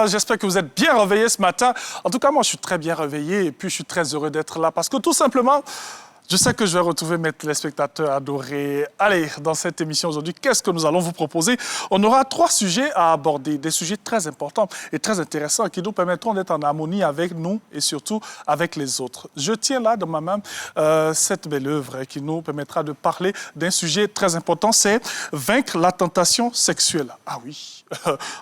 J'espère que vous êtes bien réveillés ce matin. En tout cas, moi, je suis très bien réveillé et puis je suis très heureux d'être là parce que tout simplement, je sais que je vais retrouver mes téléspectateurs adorés. Allez, dans cette émission aujourd'hui, qu'est-ce que nous allons vous proposer? On aura 3 sujets à aborder, des sujets très importants et très intéressants qui nous permettront d'être en harmonie avec nous et surtout avec les autres. Je tiens là dans ma main cette belle œuvre qui nous permettra de parler d'un sujet très important, c'est vaincre la tentation sexuelle. Ah oui,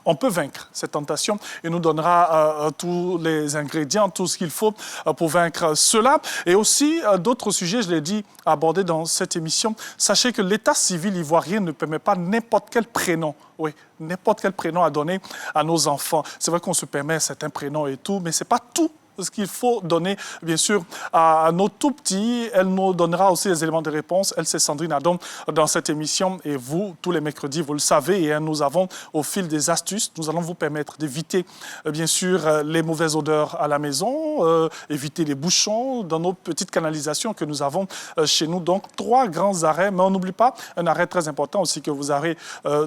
on peut vaincre cette tentation et nous donnera tous les ingrédients, tout ce qu'il faut pour vaincre cela. Et aussi d'autres sujets, je l'ai dit, abordés dans cette émission. Sachez que l'état civil ivoirien ne permet pas n'importe quel prénom. Oui, n'importe quel prénom à donner à nos enfants. C'est vrai qu'on se permet certains prénoms et tout, mais ce n'est pas tout ce qu'il faut donner, bien sûr, à nos tout-petits. Elle nous donnera aussi les éléments de réponse. Elle, c'est Sandrine Adom dans cette émission. Et vous, tous les mercredis, vous le savez, et nous avons, au fil des astuces, nous allons vous permettre d'éviter, bien sûr, les mauvaises odeurs à la maison, éviter les bouchons dans nos petites canalisations que nous avons chez nous. Donc, 3 grands arrêts. Mais on n'oublie pas un arrêt très important aussi que vous aurez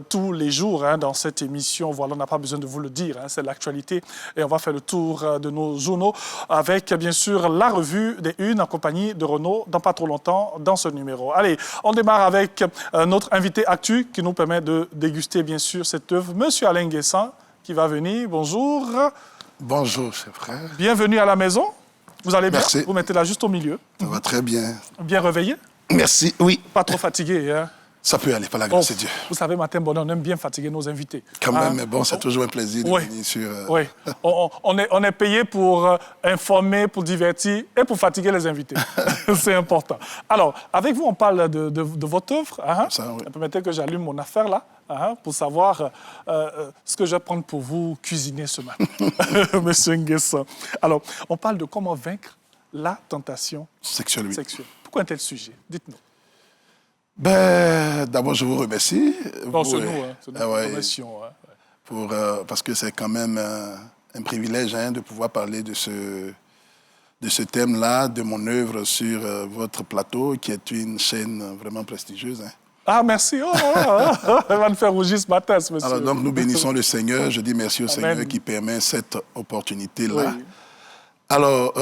tous les jours dans cette émission. Voilà, on n'a pas besoin de vous le dire. C'est l'actualité. Et on va faire le tour de nos journaux avec, bien sûr, la revue des Unes en compagnie de Renaud dans pas trop longtemps dans ce numéro. Allez, on démarre avec notre invité actu qui nous permet de déguster, bien sûr, cette œuvre. Monsieur Alain Guessan qui va venir. Bonjour. Bonjour, chef frère. Bienvenue à la maison. Vous allez bien? Merci. Vous mettez là juste au milieu. Ça va très bien. Bien réveillé? Merci, oui. Pas trop fatigué, hein? Ça peut aller, par la grâce de Dieu. Vous savez, Matin Bonheur, on aime bien fatiguer nos invités. Quand même, mais bon, c'est toujours un plaisir de venir sur... Oui, on est payé pour informer, pour divertir et pour fatiguer les invités. C'est important. Alors, avec vous, on parle de votre œuvre. Ça, oui. Permettez que j'allume mon affaire là, pour savoir ce que je vais prendre pour vous cuisiner ce matin. Monsieur Nguessan. Alors, on parle de comment vaincre la tentation sexuelle. Pourquoi un tel sujet? Dites-nous. Ben, d'abord, je vous remercie. Non, c'est nous, c'est notre remercions. Parce que c'est quand même un privilège de pouvoir parler de ce thème-là, de mon œuvre sur votre plateau, qui est une chaîne vraiment prestigieuse. Ah, merci. Elle va nous faire rougir ce matin, ce monsieur. Alors, donc, nous bénissons le Seigneur. Je dis merci au Seigneur qui permet cette opportunité-là. Oui. Alors,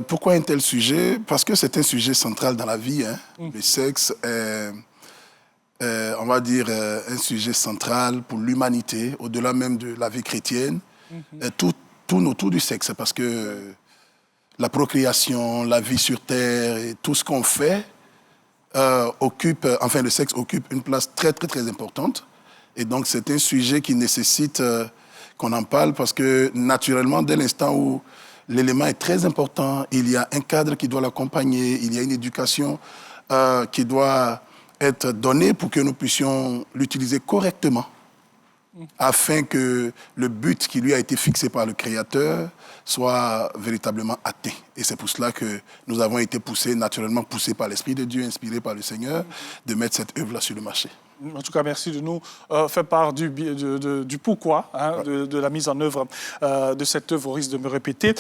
pourquoi un tel sujet? Parce que c'est un sujet central dans la vie. Le sexe est, on va dire, un sujet central pour l'humanité, au-delà même de la vie chrétienne. Tout autour du sexe, parce que la procréation, la vie sur Terre et tout ce qu'on fait le sexe occupe une place très, très, très importante. Et donc, c'est un sujet qui nécessite qu'on en parle, parce que naturellement, dès l'instant où l'élément est très important, il y a un cadre qui doit l'accompagner, il y a une éducation qui doit être donnée pour que nous puissions l'utiliser correctement, afin que le but qui lui a été fixé par le Créateur soit véritablement atteint. Et c'est pour cela que nous avons été naturellement poussés par l'Esprit de Dieu, inspirés par le Seigneur, de mettre cette œuvre-là sur le marché. En tout cas, merci de nous faire part du pourquoi de la mise en œuvre de cette œuvre, au risque de me répéter.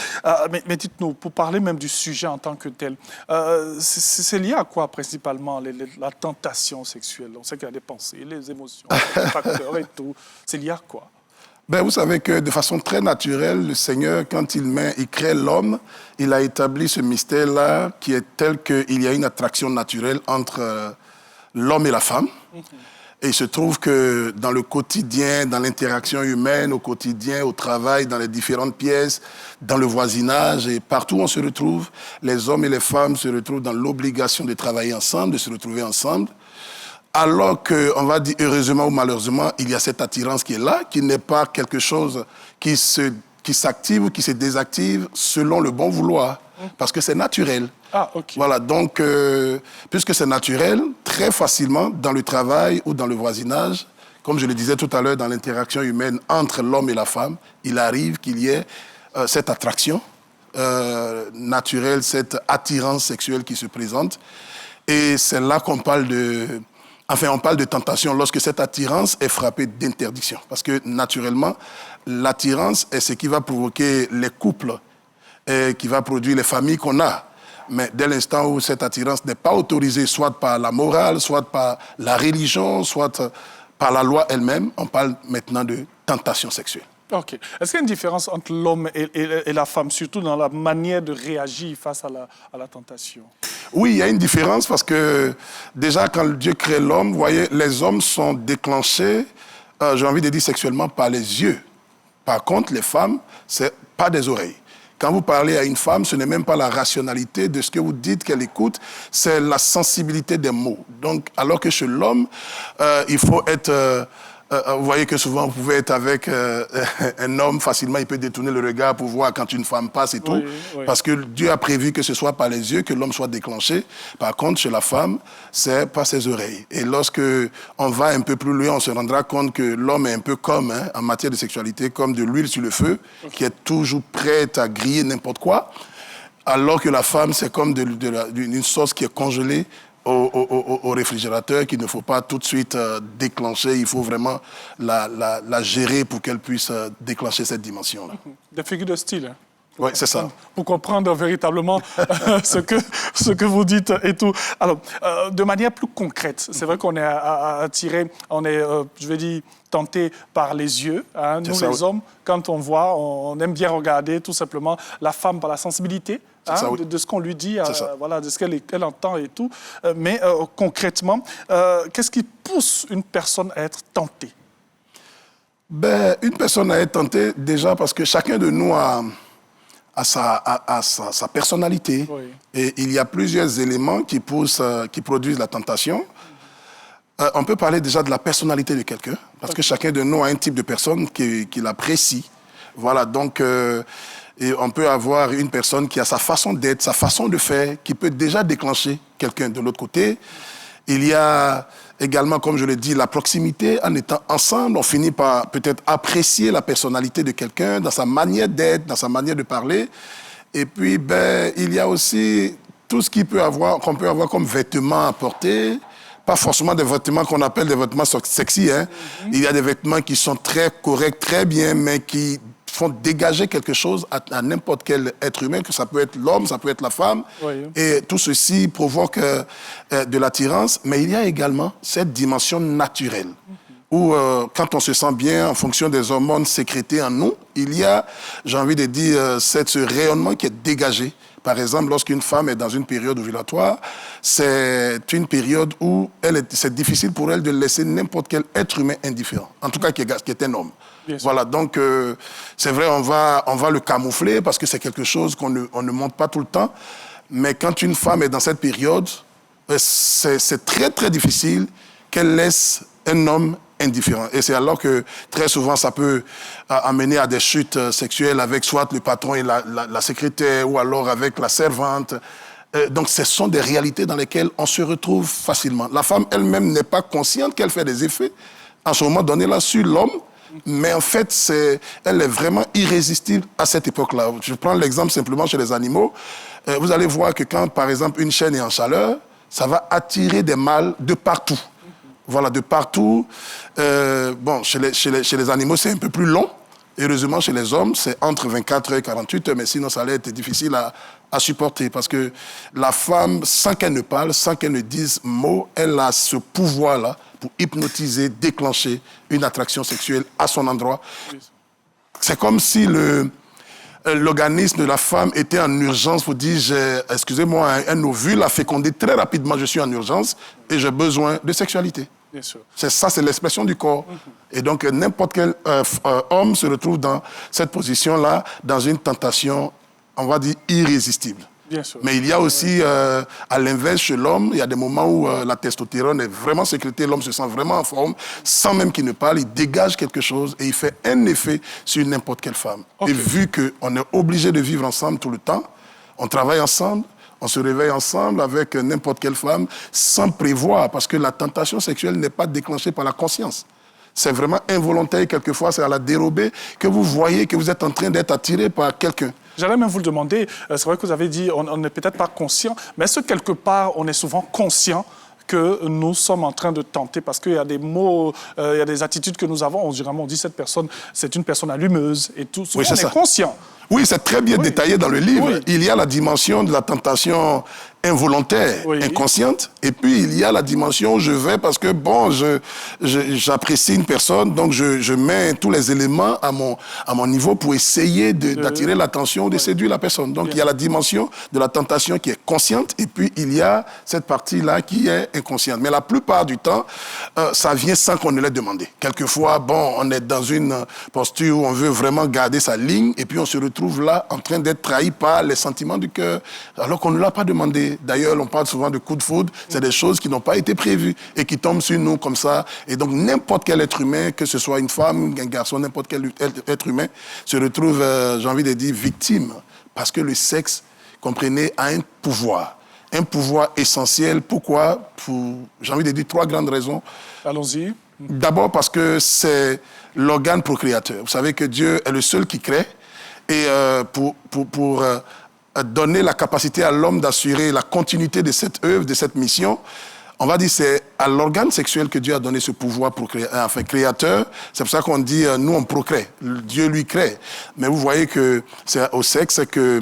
Mais dites-nous, pour parler même du sujet en tant que tel, c'est lié à quoi principalement, la tentation sexuelle? On sait qu'il y a des pensées, les émotions, les facteurs et tout. C'est lié à quoi? Ben, vous savez que de façon très naturelle, le Seigneur, quand il crée l'homme, il a établi ce mystère-là qui est tel qu'il y a une attraction naturelle entre l'homme et la femme. Et il se trouve que dans le quotidien, dans l'interaction humaine, au quotidien, au travail, dans les différentes pièces, dans le voisinage et partout où on se retrouve, les hommes et les femmes se retrouvent dans l'obligation de travailler ensemble, de se retrouver ensemble. Alors qu'on va dire heureusement ou malheureusement, il y a cette attirance qui est là, qui n'est pas quelque chose qui s'active ou qui se désactive selon le bon vouloir, parce que c'est naturel. Ah, ok. Voilà, donc, puisque c'est naturel, très facilement, dans le travail ou dans le voisinage, comme je le disais tout à l'heure, dans l'interaction humaine entre l'homme et la femme, il arrive qu'il y ait cette attraction naturelle, cette attirance sexuelle qui se présente. Et c'est là qu'on parle on parle de tentation lorsque cette attirance est frappée d'interdiction. Parce que, naturellement, l'attirance est ce qui va provoquer les couples et qui va produire les familles qu'on a. Mais dès l'instant où cette attirance n'est pas autorisée, soit par la morale, soit par la religion, soit par la loi elle-même, on parle maintenant de tentation sexuelle. OK. Est-ce qu'il y a une différence entre l'homme et la femme, surtout dans la manière de réagir face à la tentation? Oui, il y a une différence parce que déjà, quand Dieu crée l'homme, vous voyez, les hommes sont déclenchés, j'ai envie de dire sexuellement, par les yeux. Par contre, les femmes, c'est pas des oreilles. Quand vous parlez à une femme, ce n'est même pas la rationalité de ce que vous dites qu'elle écoute, c'est la sensibilité des mots. Donc, alors que chez l'homme, il faut être... vous voyez que souvent, vous pouvez être avec un homme, facilement, il peut détourner le regard pour voir quand une femme passe et tout. Oui, oui. Parce que Dieu a prévu que ce soit par les yeux que l'homme soit déclenché. Par contre, chez la femme, c'est par ses oreilles. Et lorsque on va un peu plus loin, on se rendra compte que l'homme est un peu comme, en matière de sexualité, comme de l'huile sur le feu, qui est toujours prête à griller n'importe quoi. Alors que la femme, c'est comme une sauce qui est congelée au réfrigérateur, qu'il ne faut pas tout de suite déclencher. Il faut vraiment la gérer pour qu'elle puisse déclencher cette dimension-là. Des figures de style, hein? Oui, c'est ça. Pour comprendre véritablement ce que vous dites et tout. Alors, de manière plus concrète, c'est vrai qu'on est attiré, on est, je vais dire, tenté par les yeux. Hein, nous, ça, les hommes, quand on voit, on aime bien regarder tout simplement la femme par la sensibilité. Hein, ça, oui. de ce qu'on lui dit, voilà, de ce qu'elle entend et tout. Mais concrètement, qu'est-ce qui pousse une personne à être tentée? Une personne à être tentée, déjà parce que chacun de nous a sa personnalité. Oui. Et il y a plusieurs éléments qui produisent la tentation. On peut parler déjà de la personnalité de quelqu'un, parce que chacun de nous a un type de personne qu'il apprécie. Voilà, donc... Et on peut avoir une personne qui a sa façon d'être, sa façon de faire, qui peut déjà déclencher quelqu'un de l'autre côté. Il y a également, comme je l'ai dit, la proximité. En étant ensemble, on finit par peut-être apprécier la personnalité de quelqu'un dans sa manière d'être, dans sa manière de parler. Et puis, il y a aussi tout ce qu'on peut avoir comme vêtements à porter. Pas forcément des vêtements qu'on appelle des vêtements sexy. Hein. Il y a des vêtements qui sont très corrects, très bien, mais qui font dégager quelque chose à n'importe quel être humain, que ça peut être l'homme, ça peut être la femme. Oui. Et tout ceci provoque de l'attirance. Mais il y a également cette dimension naturelle, où quand on se sent bien, en fonction des hormones sécrétées en nous, il y a, j'ai envie de dire, ce rayonnement qui est dégagé. Par exemple, lorsqu'une femme est dans une période ovulatoire, c'est une période où c'est difficile pour elle de laisser n'importe quel être humain indifférent, en tout cas qui est un homme. Voilà, donc c'est vrai, on va le camoufler parce que c'est quelque chose qu'on ne montre pas tout le temps. Mais quand une femme est dans cette période, c'est très, très difficile qu'elle laisse un homme indifférent. Et c'est alors que très souvent, ça peut amener à des chutes sexuelles avec soit le patron et la secrétaire ou alors avec la servante. Donc, ce sont des réalités dans lesquelles on se retrouve facilement. La femme elle-même n'est pas consciente qu'elle fait des effets en ce moment donné-là sur l'homme. Mais en fait, elle est vraiment irrésistible à cette époque-là. Je prends l'exemple simplement chez les animaux. Vous allez voir que quand, par exemple, une chaîne est en chaleur, ça va attirer des mâles de partout. Voilà, de partout. Chez les animaux, c'est un peu plus long. Heureusement, chez les hommes, c'est entre 24 heures et 48 heures, mais sinon, ça allait être difficile à supporter. Parce que la femme, sans qu'elle ne parle, sans qu'elle ne dise mot, elle a ce pouvoir-là pour hypnotiser, déclencher une attraction sexuelle à son endroit. C'est comme si l'organisme de la femme était en urgence pour dire, excusez-moi, un ovule a fécondé très rapidement, je suis en urgence et j'ai besoin de sexualité. Bien sûr. C'est ça, c'est l'expression du corps. Et donc, n'importe quel homme se retrouve dans cette position-là, dans une tentation, on va dire, irrésistible. Bien sûr. Mais il y a aussi, à l'inverse, chez l'homme, il y a des moments où la testostérone est vraiment sécrétée, l'homme se sent vraiment en forme, sans même qu'il ne parle, il dégage quelque chose et il fait un effet sur n'importe quelle femme. Okay. Et vu qu'on est obligé de vivre ensemble tout le temps, on travaille ensemble, on se réveille ensemble avec n'importe quelle femme, sans prévoir, parce que la tentation sexuelle n'est pas déclenchée par la conscience. C'est vraiment involontaire, quelquefois, c'est à la dérobée que vous voyez que vous êtes en train d'être attiré par quelqu'un. J'allais même vous le demander, c'est vrai que vous avez dit on n'est peut-être pas conscient, mais est-ce que quelque part on est souvent conscient que nous sommes en train de tenter, parce qu'il y a des mots, il y a des attitudes que nous avons, on dit cette personne, c'est une personne allumeuse et tout, souvent on est conscient. Oui, c'est très bien détaillé dans le livre. Oui. Il y a la dimension de la tentation involontaire, inconsciente. Et puis, il y a la dimension je vais parce que, bon, j'apprécie une personne, donc je mets tous les éléments à mon niveau pour essayer d'attirer l'attention, de séduire la personne. Donc, il y a la dimension de la tentation qui est consciente et puis il y a cette partie-là qui est inconsciente. Mais la plupart du temps, ça vient sans qu'on ne l'ait demandé. Quelquefois, bon, on est dans une posture où on veut vraiment garder sa ligne et puis on se retrouve là en train d'être trahi par les sentiments du cœur alors qu'on ne l'a pas demandé. D'ailleurs, on parle souvent de coups de foudre. C'est des choses qui n'ont pas été prévues et qui tombent sur nous comme ça. Et donc, n'importe quel être humain, que ce soit une femme, un garçon, n'importe quel être humain, se retrouve, j'ai envie de dire, victime. Parce que le sexe, comprenez, a un pouvoir. Un pouvoir essentiel. Pourquoi? Pour, j'ai envie de dire, 3 grandes raisons. Allons-y. D'abord parce que c'est l'organe procréateur. Vous savez que Dieu est le seul qui crée. Et pour donner la capacité à l'homme d'assurer la continuité de cette œuvre, de cette mission, on va dire c'est à l'organe sexuel que Dieu a donné ce pouvoir créateur. C'est pour ça qu'on dit, nous, on procrée. Dieu, lui, crée. Mais vous voyez que c'est au sexe que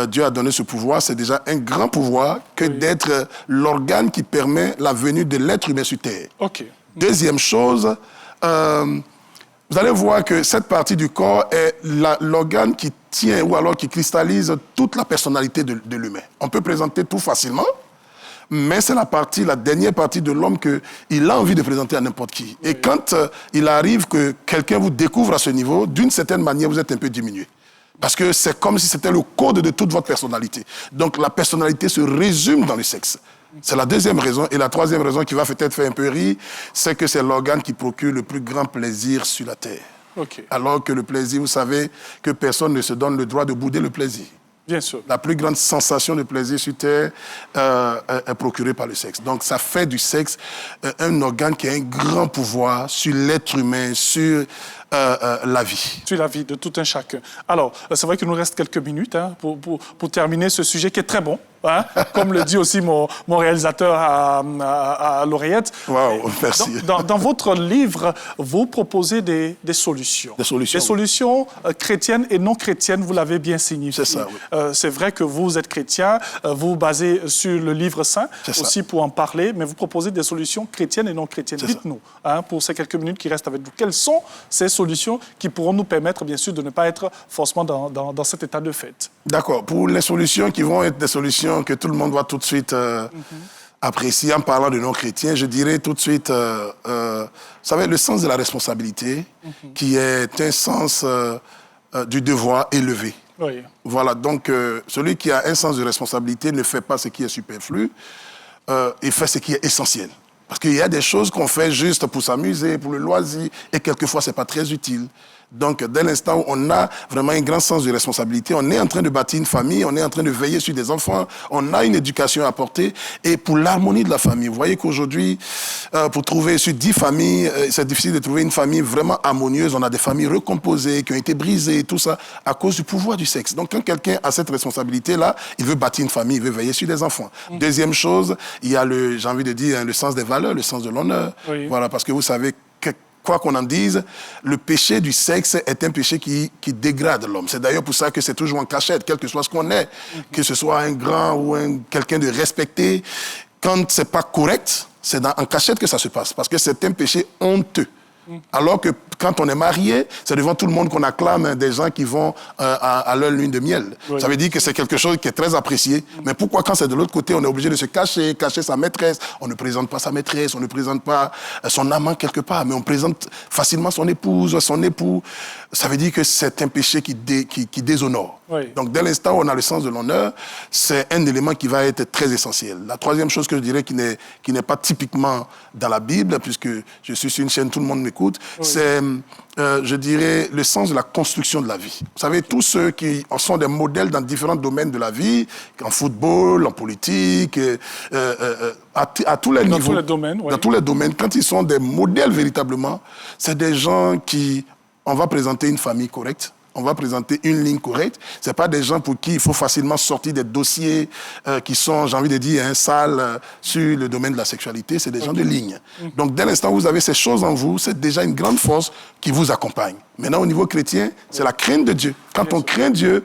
Dieu a donné ce pouvoir. C'est déjà un grand pouvoir que d'être l'organe qui permet la venue de l'être humain sur Terre. OK. Deuxième chose, vous allez voir que cette partie du corps est l'organe qui tient ou alors qui cristallise toute la personnalité de l'humain. On peut présenter tout facilement, mais c'est la dernière partie de l'homme qu'il a envie de présenter à n'importe qui. Et quand il arrive que quelqu'un vous découvre à ce niveau, d'une certaine manière, vous êtes un peu diminué. Parce que c'est comme si c'était le code de toute votre personnalité. Donc la personnalité se résume dans le sexe. C'est la deuxième raison. Et la troisième raison qui va peut-être faire un peu rire, c'est que c'est l'organe qui procure le plus grand plaisir sur la terre. Okay. Alors que le plaisir, vous savez que personne ne se donne le droit de bouder le plaisir. Bien sûr. La plus grande sensation de plaisir sur terre est procurée par le sexe. Donc ça fait du sexe un organe qui a un grand pouvoir sur l'être humain, sur la vie. Sur la vie de tout un chacun. Alors, c'est vrai qu'il nous reste quelques minutes pour terminer ce sujet qui est très bon. Hein, comme le dit aussi mon réalisateur à l'oreillette. Wow, merci. Dans votre livre, vous proposez des solutions. Des solutions. Des solutions chrétiennes et non chrétiennes, vous l'avez bien signifié. C'est ça, oui. C'est vrai que vous êtes chrétien, vous vous basez sur le livre saint aussi pour en parler, mais vous proposez des solutions chrétiennes et non chrétiennes. Dites-nous, pour ces quelques minutes qui restent avec vous, quelles sont ces solutions qui pourront nous permettre, bien sûr, de ne pas être forcément dans cet état de fait? D'accord. Pour les solutions qui vont être des solutions que tout le monde va tout de suite apprécier en parlant de non-chrétiens, je dirais tout de suite, vous savez, le sens de la responsabilité, qui est un sens du devoir élevé. Oui. Voilà, donc celui qui a un sens de responsabilité ne fait pas ce qui est superflu, il fait ce qui est essentiel. Parce qu'il y a des choses qu'on fait juste pour s'amuser, pour le loisir, et quelquefois, ce n'est pas très utile. Donc, dès l'instant où on a vraiment un grand sens de responsabilité, on est en train de bâtir une famille, on est en train de veiller sur des enfants, on a une éducation à apporter, et pour l'harmonie de la famille. Vous voyez qu'aujourd'hui, pour trouver sur 10 familles, c'est difficile de trouver une famille vraiment harmonieuse. On a des familles recomposées, qui ont été brisées, tout ça, à cause du pouvoir du sexe. Donc, quand quelqu'un a cette responsabilité-là, il veut bâtir une famille, il veut veiller sur des enfants. Deuxième chose, il y a j'ai envie de dire, le sens des valeurs, le sens de l'honneur. Oui. Voilà, parce que vous savez, quoi qu'on en dise, le péché du sexe est un péché qui dégrade l'homme. C'est d'ailleurs pour ça que c'est toujours en cachette, quel que soit ce qu'on est, que ce soit un grand ou quelqu'un de respecté. Quand c'est pas correct, c'est en cachette que ça se passe, parce que c'est un péché honteux. Alors que quand on est marié, c'est devant tout le monde qu'on acclame des gens qui vont à leur lune de miel. Oui. Ça veut dire que c'est quelque chose qui est très apprécié. Mais pourquoi quand c'est de l'autre côté, on est obligé de se cacher sa maîtresse? On ne présente pas sa maîtresse, on ne présente pas son amant quelque part, mais on présente facilement son épouse, son époux. Ça veut dire que c'est un péché qui déshonore. Oui. Donc dès l'instant où on a le sens de l'honneur, c'est un élément qui va être très essentiel. La troisième chose que je dirais qui n'est pas typiquement dans la Bible, puisque je suis sur une chaîne, tout le monde m'écoute, c'est, je dirais, le sens de la construction de la vie. Vous savez, tous ceux qui sont des modèles dans différents domaines de la vie, en football, en politique, à tous les niveaux. Dans tous les domaines, oui. Dans tous les domaines, quand ils sont des modèles véritablement, c'est des gens qui... On va présenter une famille correcte, on va présenter une ligne correcte. Ce n'est pas des gens pour qui il faut facilement sortir des dossiers qui sont, j'ai envie de dire, sales sur le domaine de la sexualité. C'est des gens de ligne. Donc, dès l'instant où vous avez ces choses en vous, c'est déjà une grande force qui vous accompagne. Maintenant, au niveau chrétien, c'est la crainte de Dieu. Quand on craint Dieu,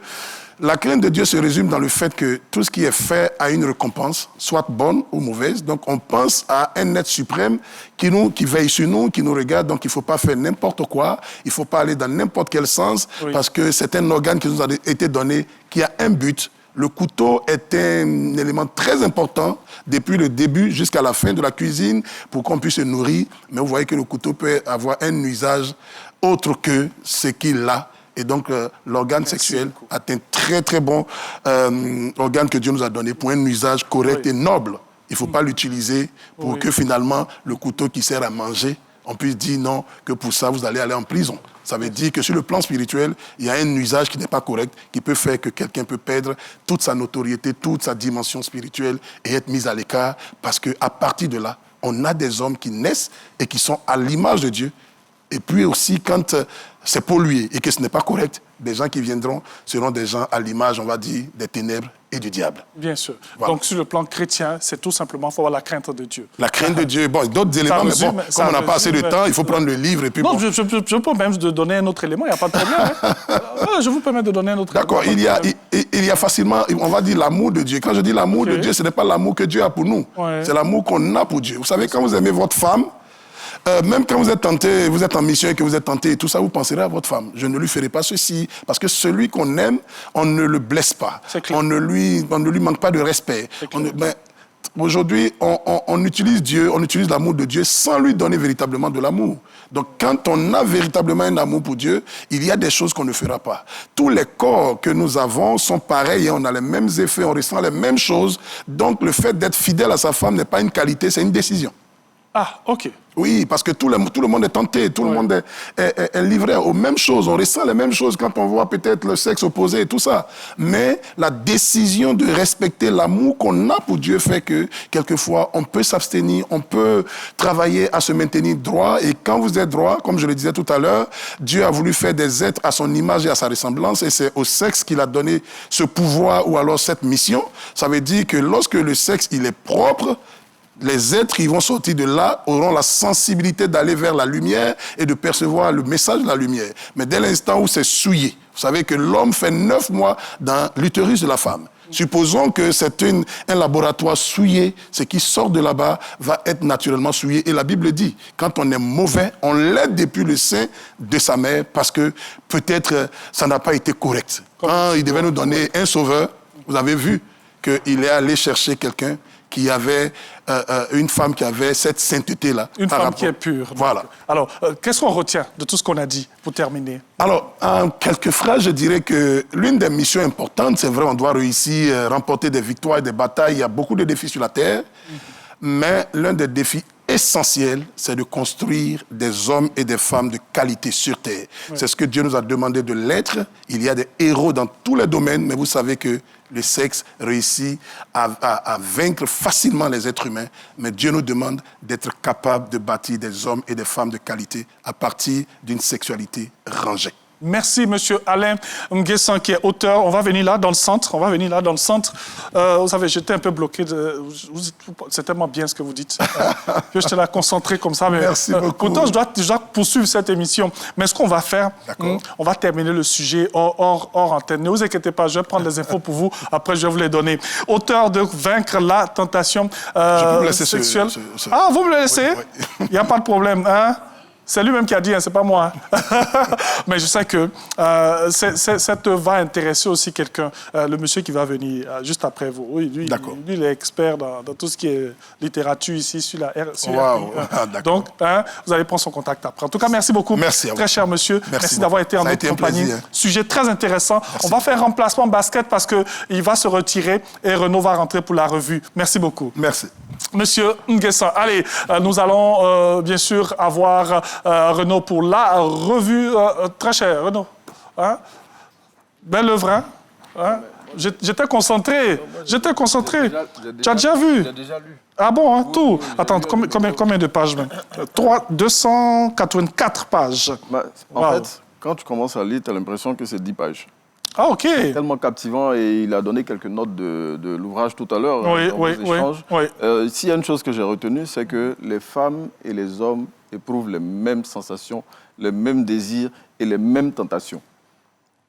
La crainte de Dieu se résume dans le fait que tout ce qui est fait a une récompense, soit bonne ou mauvaise. Donc, on pense à un être suprême qui veille sur nous, qui nous regarde. Donc, il ne faut pas faire n'importe quoi. Il ne faut pas aller dans n'importe quel sens parce que c'est un organe qui nous a été donné, qui a un but. Le couteau est un élément très important depuis le début jusqu'à la fin de la cuisine pour qu'on puisse se nourrir. Mais vous voyez que le couteau peut avoir un usage autre que ce qu'il a. Et donc, l'organe sexuel est un très, très bon organe que Dieu nous a donné pour un usage correct et noble. Il ne faut pas l'utiliser pour que finalement, le couteau qui sert à manger, on puisse dire non, que pour ça, vous allez aller en prison. Ça veut dire que sur le plan spirituel, il y a un usage qui n'est pas correct, qui peut faire que quelqu'un peut perdre toute sa notoriété, toute sa dimension spirituelle et être mis à l'écart. Parce qu'à partir de là, on a des hommes qui naissent et qui sont à l'image de Dieu. Et puis aussi, quand c'est pollué et que ce n'est pas correct, des gens qui viendront seront des gens à l'image, on va dire, des ténèbres et du diable. Bien sûr. Voilà. Donc, sur le plan chrétien, c'est tout simplement, il faut avoir la crainte de Dieu. La crainte de Dieu, bon, d'autres éléments, mais bon, comme on n'a pas assez de temps, il faut prendre le livre et puis non, bon. je peux même donner un autre élément, il n'y a pas de problème. Je vous permets de donner un autre élément. D'accord, il y a facilement, on va dire l'amour de Dieu. Quand je dis l'amour de Dieu, ce n'est pas l'amour que Dieu a pour nous. C'est l'amour qu'on a pour Dieu. Vous savez, quand vous aimez votre femme, même quand vous êtes tenté, vous êtes en mission et que vous êtes tenté et tout ça, vous penserez à votre femme. Je ne lui ferai pas ceci. Parce que celui qu'on aime, on ne le blesse pas. On ne lui manque pas de respect. Mais aujourd'hui, on utilise Dieu, on utilise l'amour de Dieu sans lui donner véritablement de l'amour. Donc, quand on a véritablement un amour pour Dieu, il y a des choses qu'on ne fera pas. Tous les corps que nous avons sont pareils et on a les mêmes effets, on ressent les mêmes choses. Donc, le fait d'être fidèle à sa femme n'est pas une qualité, c'est une décision. Ah, OK. Oui, parce que tout le monde est tenté, tout le monde est livré aux mêmes choses. On ressent les mêmes choses quand on voit peut-être le sexe opposé et tout ça. Mais la décision de respecter l'amour qu'on a pour Dieu fait que, quelquefois, on peut s'abstenir, on peut travailler à se maintenir droit. Et quand vous êtes droit, comme je le disais tout à l'heure, Dieu a voulu faire des êtres à son image et à sa ressemblance. Et c'est au sexe qu'il a donné ce pouvoir ou alors cette mission. Ça veut dire que lorsque le sexe, il est propre, les êtres qui vont sortir de là auront la sensibilité d'aller vers la lumière et de percevoir le message de la lumière. Mais dès l'instant où c'est souillé, vous savez que l'homme fait 9 mois dans l'utérus de la femme. Supposons que c'est un laboratoire souillé, ce qui sort de là-bas va être naturellement souillé. Et la Bible dit, quand on est mauvais, on l'aide depuis le sein de sa mère parce que peut-être ça n'a pas été correct. Quand il devait nous donner un sauveur, vous avez vu qu'il est allé chercher quelqu'un qui avait une femme qui avait cette sainteté-là. Une femme qui est pure. Voilà. Alors, qu'est-ce qu'on retient de tout ce qu'on a dit, pour terminer? Alors, en quelques phrases, je dirais que l'une des missions importantes, c'est vrai, on doit réussir, remporter des victoires et des batailles. Il y a beaucoup de défis sur la terre. Mais l'un des défis essentiels, c'est de construire des hommes et des femmes de qualité sur terre. Oui. C'est ce que Dieu nous a demandé de l'être. Il y a des héros dans tous les domaines, mais vous savez que le sexe réussit à vaincre facilement les êtres humains. Mais Dieu nous demande d'être capable de bâtir des hommes et des femmes de qualité à partir d'une sexualité rangée. Merci, Monsieur Alain Nguessan, qui est auteur. On va venir là, dans le centre. Vous savez, j'étais un peu bloqué. C'est tellement bien ce que vous dites. Que j'étais là concentré comme ça. Mais, merci beaucoup. Pourtant, je dois poursuivre cette émission. Mais ce qu'on va faire, on va terminer le sujet hors antenne. Ne vous inquiétez pas, je vais prendre les infos pour vous. Après, je vais vous les donner. Auteur de Vaincre la tentation sexuelle. Ah, vous me le laissez? Il n'y a pas de problème, hein? C'est lui-même qui a dit, hein, c'est pas moi. Hein. Mais je sais que cette va intéresser aussi quelqu'un, le monsieur qui va venir juste après vous. Oui, lui, il est expert dans tout ce qui est littérature ici sur la RI. Donc, vous allez prendre son contact après. En tout cas, merci beaucoup. Merci à vous. Très cher monsieur. Merci d'avoir été en notre compagnie. Plaisir. Sujet très intéressant. Merci. On va faire remplacement basket parce qu'il va se retirer et Renaud va rentrer pour la revue. Merci beaucoup. Merci. Monsieur Nguessan, allez, nous allons bien sûr avoir Renaud pour la revue. Très cher, Renaud. Hein? Belle œuvre, hein? J'étais concentré. Tu as déjà vu? J'ai déjà lu. Ah bon, hein, tout? Oui, attends, combien de pages même? 284 pages. Bah, en fait, quand tu commences à lire, tu as l'impression que c'est 10 pages. Ah, OK. C'est tellement captivant et il a donné quelques notes de l'ouvrage tout à l'heure. Oui. S'il y a une chose que j'ai retenue, c'est que les femmes et les hommes éprouvent les mêmes sensations, les mêmes désirs et les mêmes tentations.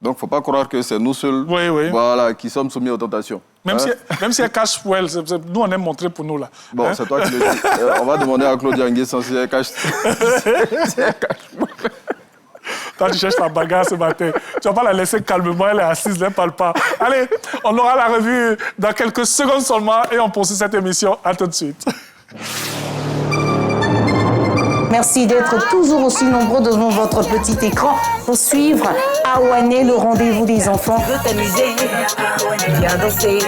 Donc, il ne faut pas croire que c'est nous seuls voilà, qui sommes soumis aux tentations. Même si elle cache pour elle, nous, on aime montrer pour nous, là. Bon, c'est toi qui le dis. On va demander à Claudia Nguessan si elle cache. Toi, tu cherches ta bagarre ce matin. Tu ne vas pas la laisser calmement, elle est assise, elle ne parle pas. Allez, on aura la revue dans quelques secondes seulement et on poursuit cette émission. À tout de suite. Merci d'être toujours aussi nombreux devant votre petit écran pour suivre Awané, le rendez-vous des enfants. Tu veux t'amuser, bien danser,